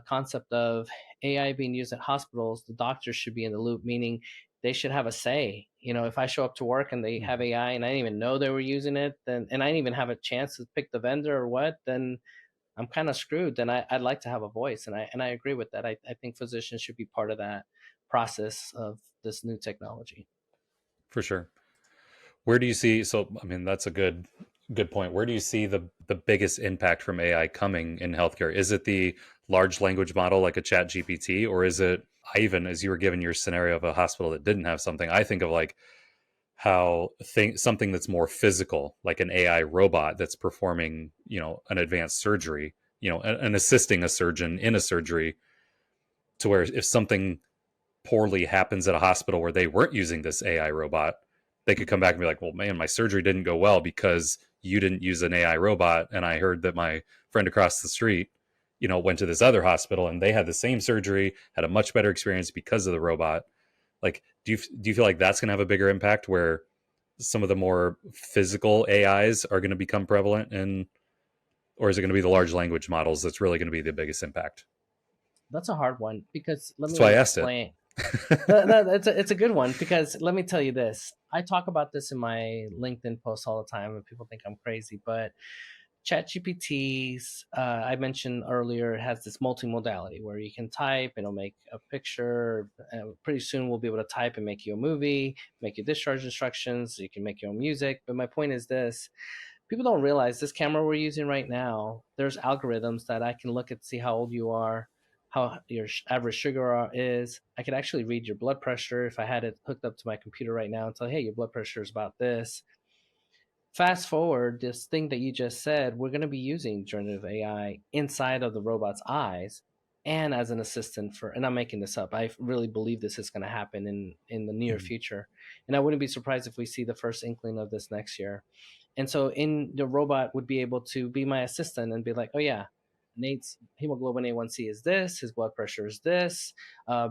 Speaker 2: concept of AI being used at hospitals. The doctors should be in the loop, meaning they should have a say. If I show up to work and they have AI and I didn't even know they were using it, then, and I didn't even have a chance to pick the vendor or what, then I'm kind of screwed. Then I'd like to have a voice, and I agree with that. I think physicians should be part of that process of this new technology.
Speaker 1: For sure. Where do you see? So, I mean, that's a good point. Where do you see the biggest impact from AI coming in healthcare? Is it the large language model like a Chat GPT, or is it, even as you were given your scenario of a hospital that didn't have something? I think of like how something that's more physical, like an AI robot that's performing, an advanced surgery, and assisting a surgeon in a surgery, to where if something poorly happens at a hospital where they weren't using this AI robot, they could come back and be like, well, man, my surgery didn't go well because you didn't use an AI robot. And I heard that my friend across the street, went to this other hospital and they had the same surgery, had a much better experience because of the robot. Like, do you feel like that's going to have a bigger impact where some of the more physical AIs are going to become prevalent, and or is it going to be the large language models that's really going to be the biggest impact?
Speaker 2: That's a hard one because let
Speaker 1: That's why
Speaker 2: me
Speaker 1: I asked it.
Speaker 2: explain. It's a good one because let me tell you this. I talk about this in my LinkedIn posts all the time, and people think I'm crazy. But ChatGPT's, I mentioned earlier, has this multimodality where you can type, and it'll make a picture. Pretty soon, we'll be able to type and make you a movie, make you discharge instructions. You can make your own music. But my point is this: people don't realize this camera we're using right now, there's algorithms that I can look at, see how old you are, how your average sugar is. I could actually read your blood pressure if I had it hooked up to my computer right now and tell, hey, your blood pressure is about this. Fast forward, this thing that you just said, we're going to be using generative AI inside of the robot's eyes and as an assistant for, and I'm making this up, I really believe this is going to happen in the near
Speaker 1: Mhm.
Speaker 2: future. And I wouldn't be surprised if we see the first inkling of this next year. And so in the robot would be able to be my assistant and be like, oh yeah, Nate's hemoglobin A1C is this, his blood pressure is this.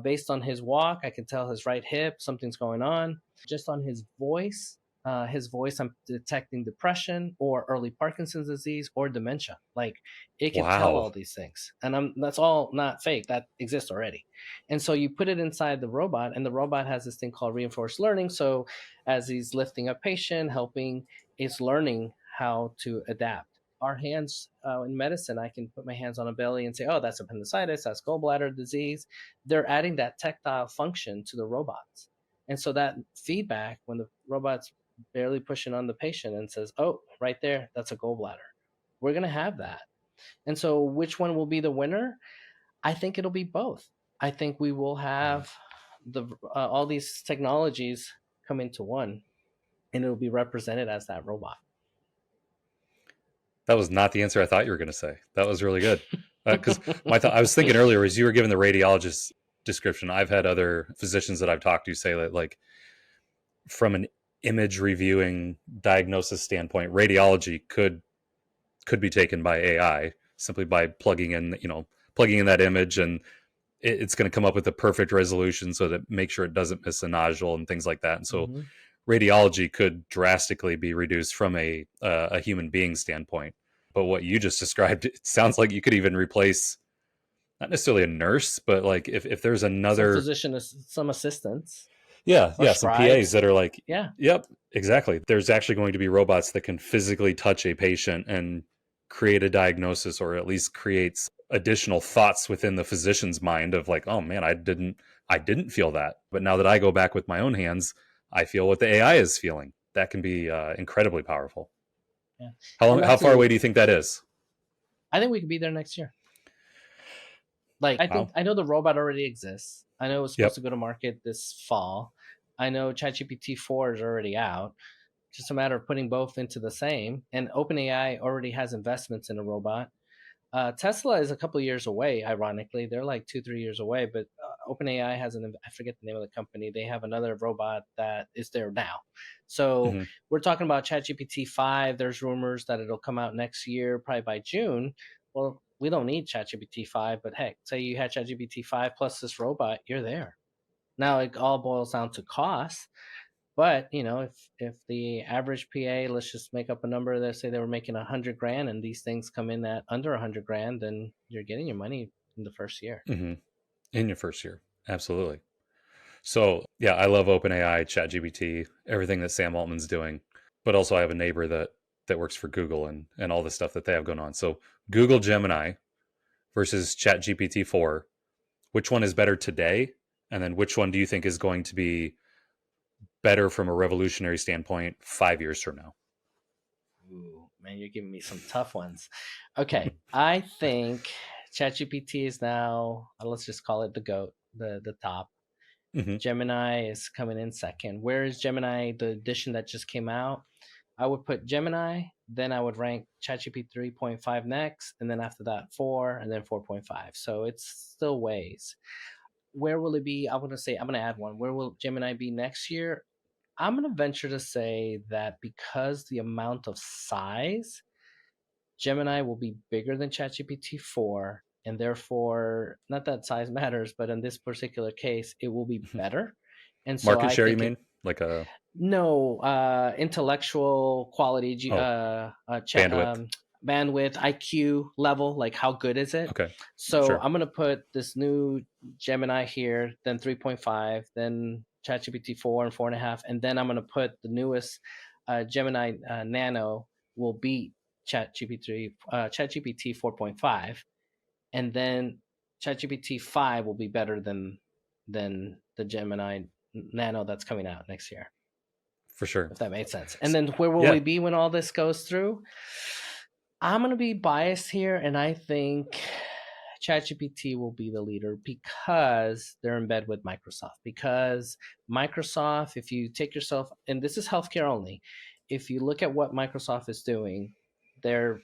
Speaker 2: Based on his walk, I can tell his right hip, something's going on. Just on his voice, I'm detecting depression or early Parkinson's disease or dementia. Like it can tell all
Speaker 1: Wow.
Speaker 2: these things. And that's all not fake. That exists already. And so you put it inside the robot, and the robot has this thing called reinforced learning. So as he's lifting a patient, helping, it's learning how to adapt. Our hands in medicine, I can put my hands on a belly and say, oh, that's appendicitis, that's gallbladder disease. They're adding that tactile function to the robots. And so that feedback, when the robot's barely pushing on the patient and says, oh, right there, that's a gallbladder, we're going to have that. And so which one will be the winner? I think it'll be both. I think we will have the all these technologies come into one, and it'll be represented as that robot.
Speaker 1: That was not the answer I thought you were going to say. That was really good. Because my thought, I was thinking earlier, as you were giving the radiologist description, I've had other physicians that I've talked to say that, like, from an image reviewing diagnosis standpoint, radiology could be taken by AI simply by plugging in that image, and it's going to come up with the perfect resolution so that make sure it doesn't miss a nodule and things like that. And so radiology could drastically be reduced from a human being standpoint. But what you just described, it sounds like you could even replace not necessarily a nurse, but like if there's another
Speaker 2: some physician, some assistants.
Speaker 1: Yeah, some PAs that are like,
Speaker 2: yeah,
Speaker 1: yep, exactly. There's actually going to be robots that can physically touch a patient and create a diagnosis, or at least creates additional thoughts within the physician's mind of like, oh man, I didn't feel that, but now that I go back with my own hands, I feel what the AI is feeling. That can be incredibly powerful.
Speaker 2: Yeah.
Speaker 1: How far away do you think that is?
Speaker 2: I think we could be there next year. Like, I know the robot already exists. I know it's supposed to go to market this fall. I know ChatGPT 4 is already out. Just a matter of putting both into the same. And OpenAI already has investments in a robot. Tesla is a couple of years away, ironically. They're like 2-3 years away, but OpenAI has I forget the name of the company. They have another robot that is there now. So we're talking about ChatGPT 5. There's rumors that it'll come out next year, probably by June. Well, we don't need ChatGPT 5, but heck, say you had ChatGPT 5 plus this robot, you're there. Now it all boils down to cost. But if the average PA, let's just make up a number, let's say they were making $100,000, and these things come in at under $100,000, then you're getting your money in the first year.
Speaker 1: In your first year, absolutely. So yeah, I love OpenAI, ChatGPT, everything that Sam Altman's doing. But also, I have a neighbor that works for Google and all the stuff that they have going on. So Google Gemini versus ChatGPT 4, which one is better today? And then which one do you think is going to be better from a revolutionary standpoint 5 years from now?
Speaker 2: Ooh, man, you're giving me some tough ones. Okay, I think ChatGPT is now, let's just call it the GOAT, the top. Gemini is coming in second. Where is Gemini, the edition that just came out? I would put Gemini, then I would rank ChatGPT 3.5 next, and then after that 4, and then 4.5. So it's still ways. Where will it be? I'm going to add one. Where will Gemini be next year? I'm going to venture to say that because the amount of size, Gemini will be bigger than ChatGPT 4, and therefore, not that size matters, but in this particular case, it will be better. And so
Speaker 1: market share, you mean? Like a
Speaker 2: intellectual quality, bandwidth, IQ level, like how good is it?
Speaker 1: Okay.
Speaker 2: So sure. I'm going to put this new Gemini here, then 3.5, then ChatGPT 4 and 4.5, and then I'm going to put the newest Gemini Nano will beat ChatGPT 4.5, and then ChatGPT 5 will be better than the Gemini Nano that's coming out next year.
Speaker 1: For sure.
Speaker 2: If that made sense. And then where will we be when all this goes through? I'm going to be biased here, and I think ChatGPT will be the leader because they're in bed with Microsoft. Because Microsoft, if you take yourself, and this is healthcare only, if you look at what Microsoft is doing, they're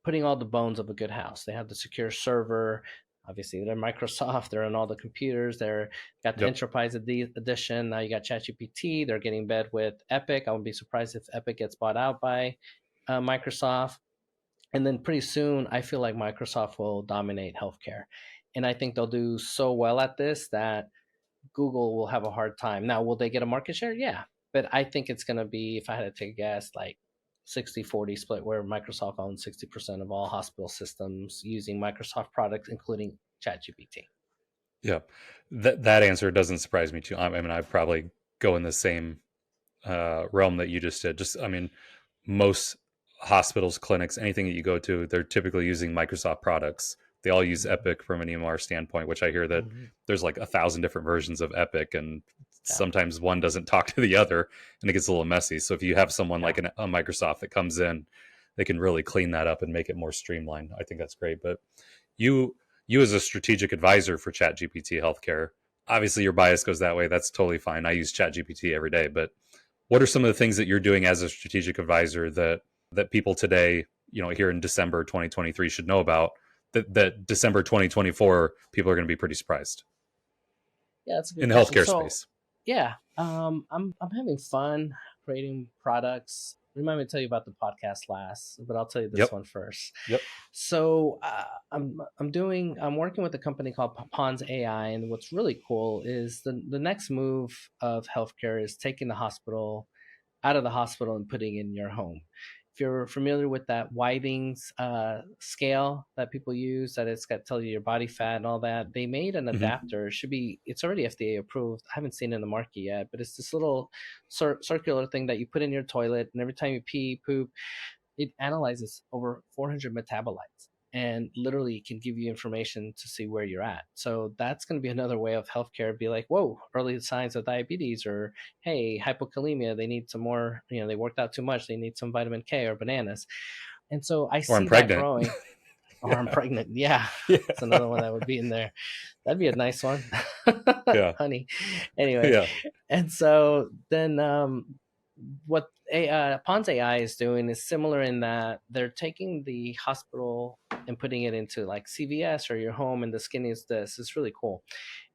Speaker 2: putting all the bones of a good house. They have the secure server. Obviously, they're Microsoft. They're on all the computers. They're got the Enterprise Edition. Now you got ChatGPT. They're getting in bed with Epic. I wouldn't be surprised if Epic gets bought out by Microsoft. And then pretty soon, I feel like Microsoft will dominate healthcare. And I think they'll do so well at this that Google will have a hard time. Now, will they get a market share? Yeah. But I think it's going to be, if I had to take a guess, like 60-40 split, where Microsoft owns 60% of all hospital systems using Microsoft products, including ChatGPT.
Speaker 1: Yeah, that answer doesn't surprise me too. I mean, I'd probably go in the same realm that you just did. Most hospitals, clinics, anything that you go to, they're typically using Microsoft products. They all use Epic from an EMR standpoint, which I hear that there's like 1,000 different versions of Epic, and sometimes one doesn't talk to the other, and it gets a little messy. So if you have someone like a Microsoft that comes in, they can really clean that up and make it more streamlined. I think that's great. But you as a strategic advisor for ChatGPT Healthcare, obviously your bias goes that way. That's totally fine. I use ChatGPT every day, but what are some of the things that you're doing as a strategic advisor that people today, here in December 2023 should know about that December 2024 people are going to be pretty surprised
Speaker 2: Yeah, that's a
Speaker 1: in
Speaker 2: good
Speaker 1: the
Speaker 2: question.
Speaker 1: healthcare
Speaker 2: So
Speaker 1: space?
Speaker 2: yeah, I'm having fun creating products. Remind me to tell you about the podcast last, but I'll tell you this
Speaker 1: Yep.
Speaker 2: one first.
Speaker 1: Yep.
Speaker 2: So I'm working with a company called Pawns AI, and what's really cool is the next move of healthcare is taking the hospital out of the hospital and putting it in your home. If you're familiar with that Whiting's scale that people use, that it's got to tell you your body fat and all that, they made an
Speaker 1: Mm-hmm.
Speaker 2: adapter. It's already FDA approved. I haven't seen it in the market yet, but it's this little circular thing that you put in your toilet, and every time you pee, poop, it analyzes over 400 metabolites and literally can give you information to see where you're at. So that's going to be another way of healthcare. Be like, whoa, early signs of diabetes, or hey, hypokalemia, they need some more, they worked out too much, they need some vitamin K or bananas. And so I
Speaker 1: Or I'm
Speaker 2: see that
Speaker 1: pregnant.
Speaker 2: growing. Or I'm
Speaker 1: Yeah.
Speaker 2: pregnant. Yeah,
Speaker 1: Yeah.
Speaker 2: it's another one that would be in there. That'd be a nice one.
Speaker 1: Yeah.
Speaker 2: Honey. Anyway,
Speaker 1: Yeah.
Speaker 2: and so then what Pond's AI is doing is similar in that they're taking the hospital and putting it into like CVS or your home, and the skin is this. It's really cool.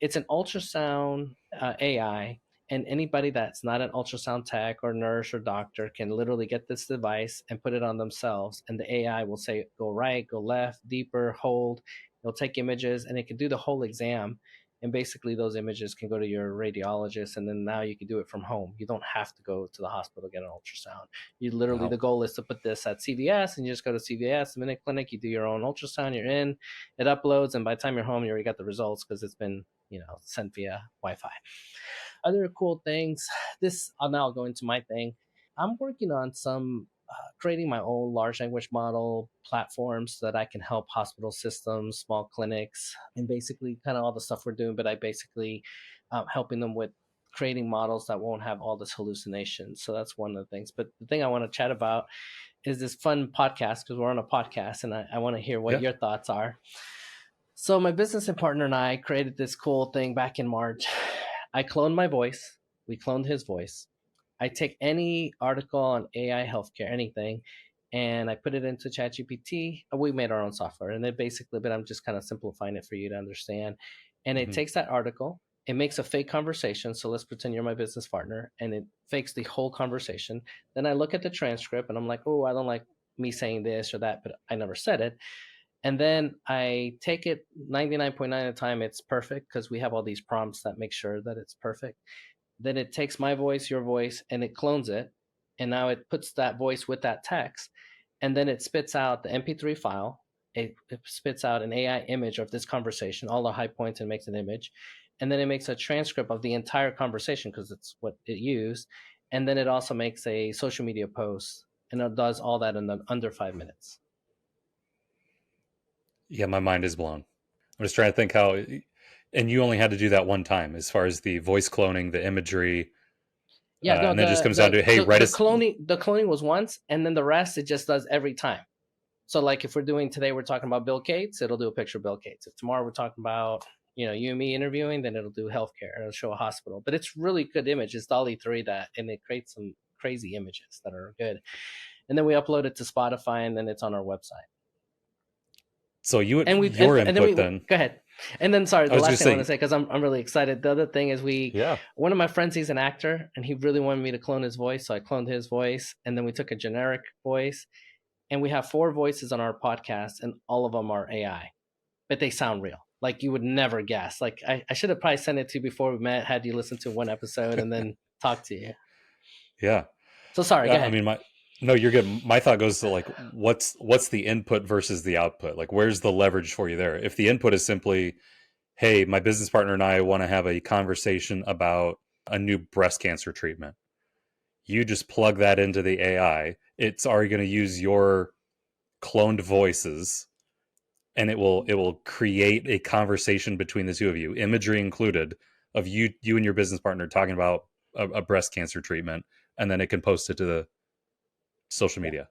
Speaker 2: It's an ultrasound AI, and anybody that's not an ultrasound tech or nurse or doctor can literally get this device and put it on themselves, and the AI will say, go right, go left, deeper, hold. It'll take images, and it can do the whole exam, and basically those images can go to your radiologist, and then now you can do it from home. You don't have to go to the hospital to get an ultrasound. You literally,
Speaker 1: Wow.
Speaker 2: the goal is to put this at CVS, and you just go to CVS, the minute clinic, you do your own ultrasound, you're in, it uploads, and by the time you're home, you already got the results because it's been sent via Wi-Fi. Other cool things. I'll now go into my thing. I'm working on some creating my own large language model platforms so that I can help hospital systems, small clinics, and basically kind of all the stuff we're doing. But I basically helping them with creating models that won't have all this hallucination. So that's one of the things. But the thing I want to chat about is this fun podcast, because we're on a podcast, and I want to hear what
Speaker 1: Yeah.
Speaker 2: your thoughts are. So my business and partner and I created this cool thing back in March. I cloned my voice. We cloned his voice. I take any article on AI healthcare, anything, and I put it into ChatGPT. We made our own software, and it basically, but I'm just kind of simplifying it for you to understand. And it
Speaker 1: Mm-hmm.
Speaker 2: takes that article, it makes a fake conversation. So let's pretend you're my business partner, and it fakes the whole conversation. Then I look at the transcript, and I'm like, oh, I don't like me saying this or that, but I never said it. And then I take it 99.9 of the time, it's perfect because we have all these prompts that make sure that it's perfect. Then it takes my voice, your voice, and it clones it. And now it puts that voice with that text. And then it spits out the MP3 file. It spits out an AI image of this conversation, all the high points, and makes an image. And then it makes a transcript of the entire conversation because it's what it used. And then it also makes a social media post, and it does all that in under 5 minutes.
Speaker 1: Yeah, my mind is blown. I'm just trying to think how, and you only had to do that one time as far as the voice cloning, the imagery,
Speaker 2: Yeah, no,
Speaker 1: and then it just comes down to, hey, write us.
Speaker 2: the cloning was once, and then the rest it just does every time. So like if we're doing today, we're talking about Bill Gates, it'll do a picture of Bill Gates. If tomorrow we're talking about you and me interviewing, then it'll do healthcare. It'll show a hospital, but it's really good image. It's Dolly 3 that, and it creates some crazy images that are good. And then we upload it to Spotify, and then it's on our website.
Speaker 1: So
Speaker 2: And
Speaker 1: your
Speaker 2: then we
Speaker 1: input then.
Speaker 2: go ahead. And then sorry,
Speaker 1: I
Speaker 2: the
Speaker 1: was
Speaker 2: last
Speaker 1: just
Speaker 2: thing I want to
Speaker 1: saying,
Speaker 2: say, because I'm really excited. The other thing is
Speaker 1: yeah.
Speaker 2: one of my friends, he's an actor, and he really wanted me to clone his voice, so I cloned his voice, and then we took a generic voice, and we have 4 voices on our podcast, and all of them are AI, but they sound real. Like you would never guess. Like I should have probably sent it to you before we met, had you listen to one episode, and then talk to you.
Speaker 1: Yeah.
Speaker 2: So sorry, go
Speaker 1: I
Speaker 2: ahead.
Speaker 1: mean, no, you're good. My thought goes to like, what's the input versus the output? Like, where's the leverage for you there? If the input is simply, hey, my business partner and I want to have a conversation about a new breast cancer treatment, you just plug that into the AI. It's already going to use your cloned voices, and it will create a conversation between the two of you, imagery included, of you and your business partner talking about a breast cancer treatment, and then it can post it to the social
Speaker 2: Yeah.
Speaker 1: media.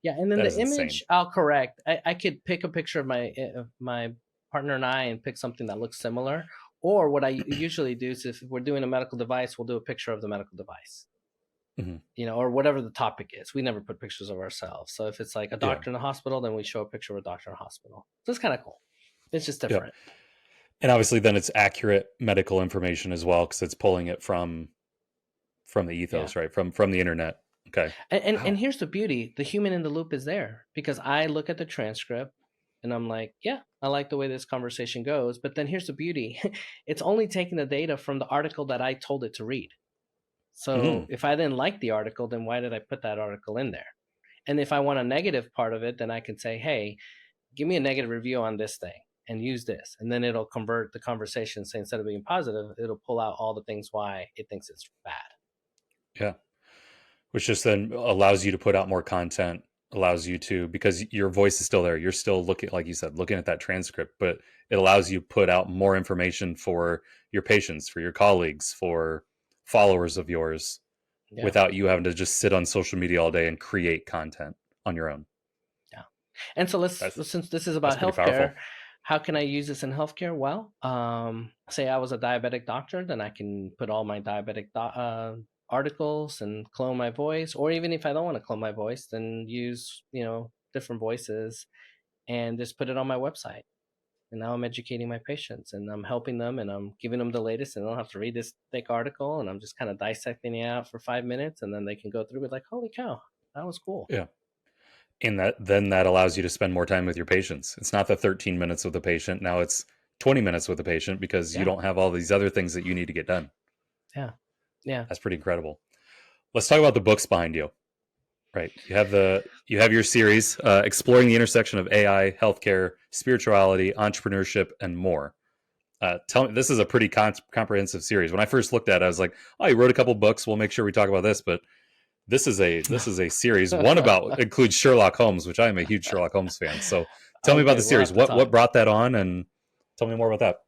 Speaker 2: Yeah, and then
Speaker 1: That
Speaker 2: the
Speaker 1: is insane.
Speaker 2: image I'll correct. I could pick a picture of my partner and I and pick something that looks similar, Or what I usually do is if we're doing a medical device, we'll do a picture of the medical device,
Speaker 1: Mm-hmm.
Speaker 2: or whatever the topic is. We never put pictures of ourselves. So if it's like a
Speaker 1: Yeah.
Speaker 2: doctor in a hospital, then we show a picture of a doctor in a hospital. So it's kind of cool. It's just
Speaker 1: Yeah.
Speaker 2: different.
Speaker 1: And obviously then it's accurate medical information as well, because it's pulling it from the
Speaker 2: Yeah.
Speaker 1: ethos, right? From the internet. Okay.
Speaker 2: And
Speaker 1: Wow.
Speaker 2: here's the beauty: the human in the loop is there because I look at the transcript and I'm like, yeah, I like the way this conversation goes. But then here's the beauty: it's only taking the data from the article that I told it to read. So
Speaker 1: Mm.
Speaker 2: if I didn't like the article, then why did I put that article in there? And if I want a negative part of it, then I can say, hey, give me a negative review on this thing and use this. And then it'll convert the conversation. So instead of being positive, it'll pull out all the things why it thinks it's bad.
Speaker 1: Yeah. Which just then allows you to put out more content, allows you to, because your voice is still there. You're still looking, like you said, looking at that transcript, but it allows you to put out more information for your patients, for your colleagues, for followers of yours,
Speaker 2: Yeah.
Speaker 1: without you having to just sit on social media all day and create content on your own.
Speaker 2: Yeah. And so
Speaker 1: That's
Speaker 2: since this is
Speaker 1: that's
Speaker 2: about
Speaker 1: pretty powerful.
Speaker 2: healthcare, how can I use this in healthcare? Well, say I was a diabetic doctor, then I can put all my diabetic articles and clone my voice. Or even if I don't want to clone my voice, then use, different voices and just put it on my website. And now I'm educating my patients and I'm helping them and I'm giving them the latest and they don't have to read this thick article and I'm just kind of dissecting it out for 5 minutes and then they can go through it like, holy cow, that was cool.
Speaker 1: Yeah. And that allows you to spend more time with your patients. It's not the 13 minutes with the patient. Now it's 20 minutes with the patient because you
Speaker 2: Yeah.
Speaker 1: don't have all these other things that you need to get done.
Speaker 2: Yeah. Yeah.
Speaker 1: That's pretty incredible. Let's talk about the books behind you. Right. You have your series exploring the intersection of AI, healthcare, spirituality, entrepreneurship, and more. Tell me, this is a pretty comprehensive series. When I first looked at it, I was like, "Oh, you wrote a couple books. We'll make sure we talk about this." But this is a series. One about includes Sherlock Holmes, which I am a huge Sherlock Holmes fan. So tell me about
Speaker 2: Okay,
Speaker 1: the
Speaker 2: we'll
Speaker 1: series.
Speaker 2: have to
Speaker 1: What
Speaker 2: talk.
Speaker 1: brought that on, and tell me more about that.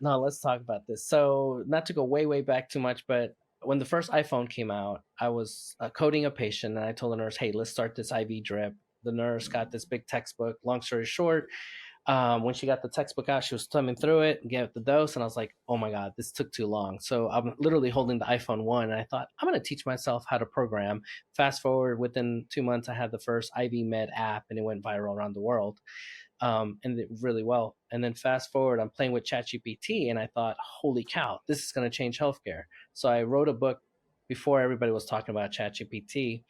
Speaker 2: No, let's talk about this. So, not to go way, way back too much, but when the first iPhone came out, I was coding a patient and I told the nurse, hey, let's start this IV drip. The nurse got this big textbook. Long story short, when she got the textbook out, she was thumbing through it and gave the dose. And I was like, oh my God, this took too long. So I'm literally holding the iPhone 1 and I thought, I'm going to teach myself how to program. Fast forward, within 2 months, I had the first IV Med app and it went viral around the world, and it really well. And then fast forward, I'm playing with ChatGPT, and I thought, holy cow, this is going to change healthcare. So I wrote a book before everybody was talking about ChatGPT.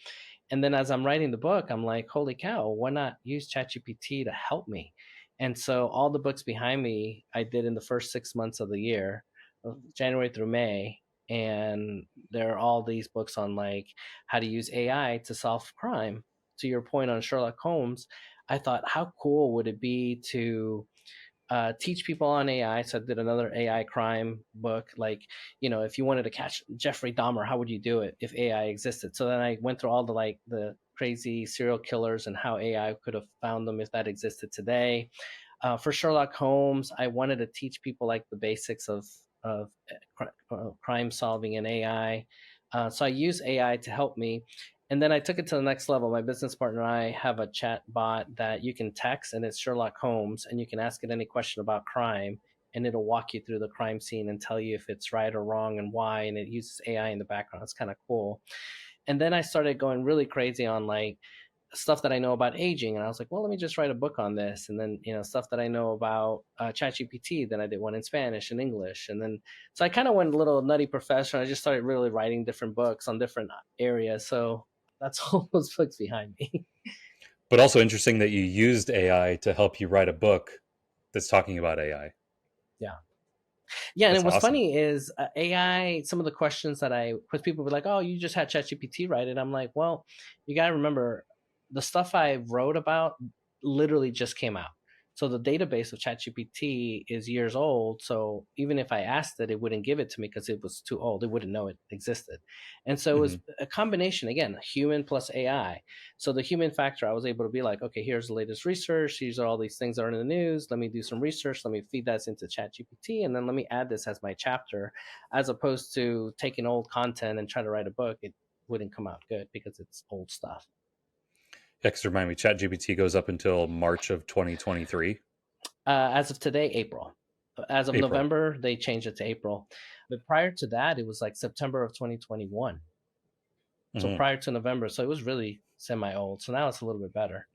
Speaker 2: And then as I'm writing the book, I'm like, holy cow, why not use ChatGPT to help me? And so all the books behind me, I did in the first 6 months of the year, January through May. And there are all these books on like how to use AI to solve crime. To your point on Sherlock Holmes, I thought, how cool would it be to teach people on AI? So I did another AI crime book. Like, if you wanted to catch Jeffrey Dahmer, how would you do it if AI existed? So then I went through all the crazy serial killers and how AI could have found them if that existed today. For Sherlock Holmes, I wanted to teach people like the basics of crime solving in AI. So I use AI to help me. And then I took it to the next level. My business partner and I have a chat bot that you can text, and it's Sherlock Holmes, and you can ask it any question about crime, and it'll walk you through the crime scene and tell you if it's right or wrong and why. And it uses AI in the background. It's kind of cool. And then I started going really crazy on like stuff that I know about aging, and I was like, well, let me just write a book on this. And then stuff that I know about ChatGPT. Then I did one in Spanish and English, and then so I kind of went a little nutty professional. I just started really writing different books on different areas. So that's all those books behind me.
Speaker 1: But also interesting that you used AI to help you write a book that's talking about AI.
Speaker 2: Yeah. Yeah,
Speaker 1: That's
Speaker 2: and what's
Speaker 1: awesome.
Speaker 2: funny is AI. Some of the questions that because people were like, "Oh, you just had ChatGPT write it." I'm like, "Well, you got to remember, the stuff I wrote about literally just came out. So the database of ChatGPT is years old. So even if I asked it, it wouldn't give it to me because it was too old. It wouldn't know it existed. And so it
Speaker 1: Hmm.
Speaker 2: was a combination again, human plus AI. So the human factor, I was able to be like, okay, here's the latest research. These are all these things that are in the news. Let me do some research. Let me feed that into ChatGPT, and then let me add this as my chapter, as opposed to taking old content and try to write a book. It wouldn't come out good because it's old stuff.
Speaker 1: Yeah, because remind me, ChatGPT goes up until March of 2023.
Speaker 2: As of today, April. As of
Speaker 1: April.
Speaker 2: November, they changed it to April. But prior to that, it was like September of 2021. So
Speaker 1: Mhm.
Speaker 2: prior to November, so it was really semi-old. So now it's a little bit better.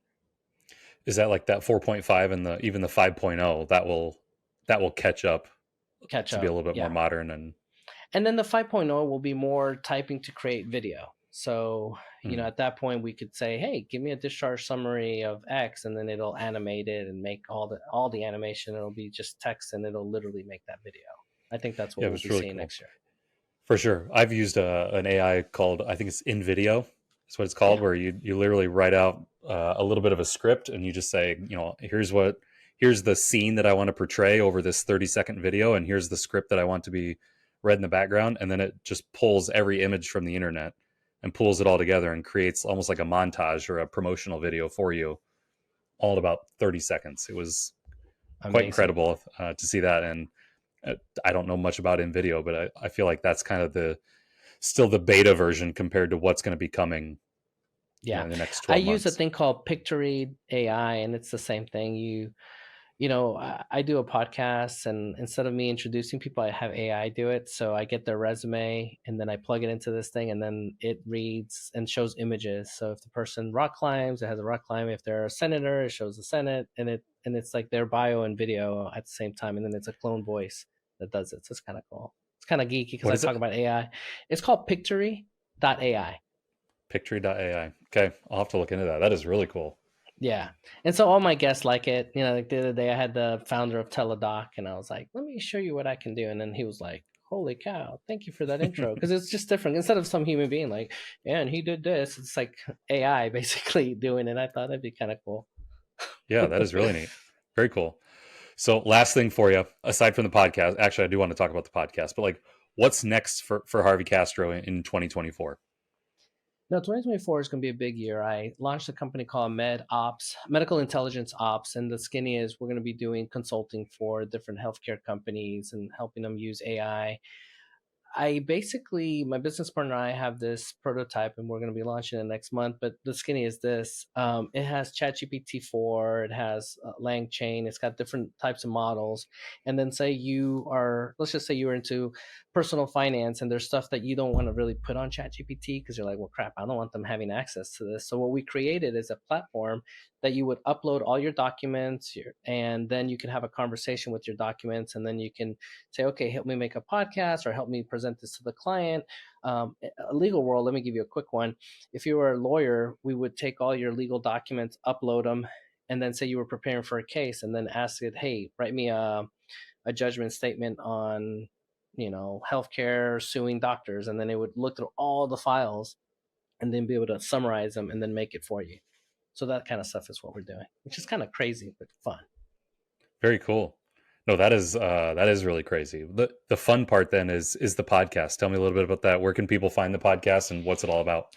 Speaker 1: Is that like that 4.5 and the even the 5.0 that will catch up
Speaker 2: Catch
Speaker 1: to be a
Speaker 2: up,
Speaker 1: little bit more
Speaker 2: yeah.
Speaker 1: modern and
Speaker 2: And then the 5.0 will be more typing to create video. So,
Speaker 1: mhm.
Speaker 2: at that point we could say, hey, give me a discharge summary of X, and then it'll animate it and make all the animation. It'll be just text and it'll literally make that video. I think that's what
Speaker 1: Yeah, it
Speaker 2: we'll
Speaker 1: was
Speaker 2: be
Speaker 1: really
Speaker 2: seeing
Speaker 1: cool.
Speaker 2: next year.
Speaker 1: For sure. I've used an AI called, I think it's InVideo. That's what it's called,
Speaker 2: Yeah.
Speaker 1: where you literally write out a little bit of a script and you just say, here's the scene that I want to portray over this 30-second video, and here's the script that I want to be read in the background, and then it just pulls every image from the internet and pulls it all together and creates almost like a montage or a promotional video for you, all in about 30 seconds. It was quite
Speaker 2: Amazing.
Speaker 1: incredible to see that, and I don't know much about InVideo, but I feel like that's kind of the still the beta version compared to what's going to be coming,
Speaker 2: Yeah.
Speaker 1: in the next
Speaker 2: I
Speaker 1: 12
Speaker 2: use a
Speaker 1: months.
Speaker 2: thing called Pictory AI, and it's the same thing. I do a podcast, and instead of me introducing people, I have AI do it. So I get their resume and then I plug it into this thing, and then it reads and shows images. So if the person rock climbs, it has a rock climb. If they're a senator, it shows the Senate, and it's like their bio and video at the same time. And then it's a clone voice that does it. So it's kind of cool. It's kind of geeky because
Speaker 1: What
Speaker 2: I
Speaker 1: is it?
Speaker 2: talk about AI. It's called Pictory.ai.
Speaker 1: Pictory.ai. Okay, I'll have to look into that. That is really cool.
Speaker 2: Yeah. And so all my guests like it. Like the other day I had the founder of Teladoc, and I was like, let me show you what I can do. And then he was like, holy cow, thank you for that intro. Because it's just different. Instead of some human being like, yeah, and he did this, it's like AI basically doing it. I thought that'd be kind of cool.
Speaker 1: Yeah, that is really neat. Very cool. So, last thing for you, aside from the podcast, actually, I do want to talk about the podcast, but like, what's next for Harvey Castro in 2024?
Speaker 2: No, 2024 is going to be a big year. I launched a company called Medical Intelligence Ops, and the skinny is we're going to be doing consulting for different healthcare companies and helping them use AI. My business partner and I have this prototype, and we're going to be launching it next month. But the skinny is this: it has ChatGPT 4, it has LangChain, it's got different types of models. And then let's just say you are into personal finance, and there's stuff that you don't want to really put on ChatGPT because you're like, well, crap, I don't want them having access to this. So what we created is a platform that you would upload all your documents, and then you can have a conversation with your documents, and then you can say, okay, help me make a podcast or help me present this to the client. A legal world, let me give you a quick one. If you were a lawyer, we would take all your legal documents, upload them, and then say you were preparing for a case, and then ask it, hey, write me a judgment statement on, healthcare suing doctors. And then it would look through all the files and then be able to summarize them and then make it for you. So that kind of stuff is what we're doing, which is kind of crazy, but fun.
Speaker 1: Very cool. No, that is really crazy. The fun part then is the podcast. Tell me a little bit about that. Where can people find the podcast and what's it all about?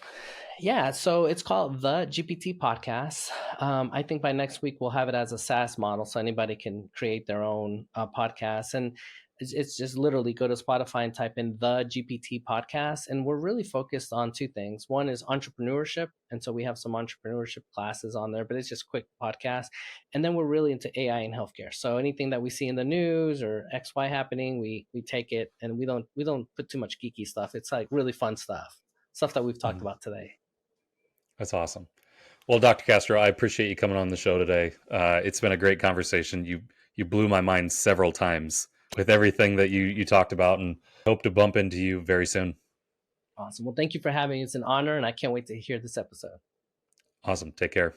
Speaker 2: Yeah, so it's called the GPT Podcast. I think by next week we'll have it as a SaaS model, so anybody can create their own podcast. And it's just literally go to Spotify and type in the GPT Podcast. And we're really focused on two things. One is entrepreneurship, and so we have some entrepreneurship classes on there, but it's just quick podcasts. And then we're really into AI and healthcare. So anything that we see in the news or XY happening, we take it, and we don't put too much geeky stuff. It's like really fun stuff that we've talked
Speaker 1: Mhm.
Speaker 2: about today.
Speaker 1: That's awesome. Well, Dr. Castro, I appreciate you coming on the show today. It's been a great conversation. You blew my mind several times with everything that you talked about, and hope to bump into you very soon.
Speaker 2: Awesome. Well, thank you for having me. It's an honor, and I can't wait to hear this episode.
Speaker 1: Awesome. Take care.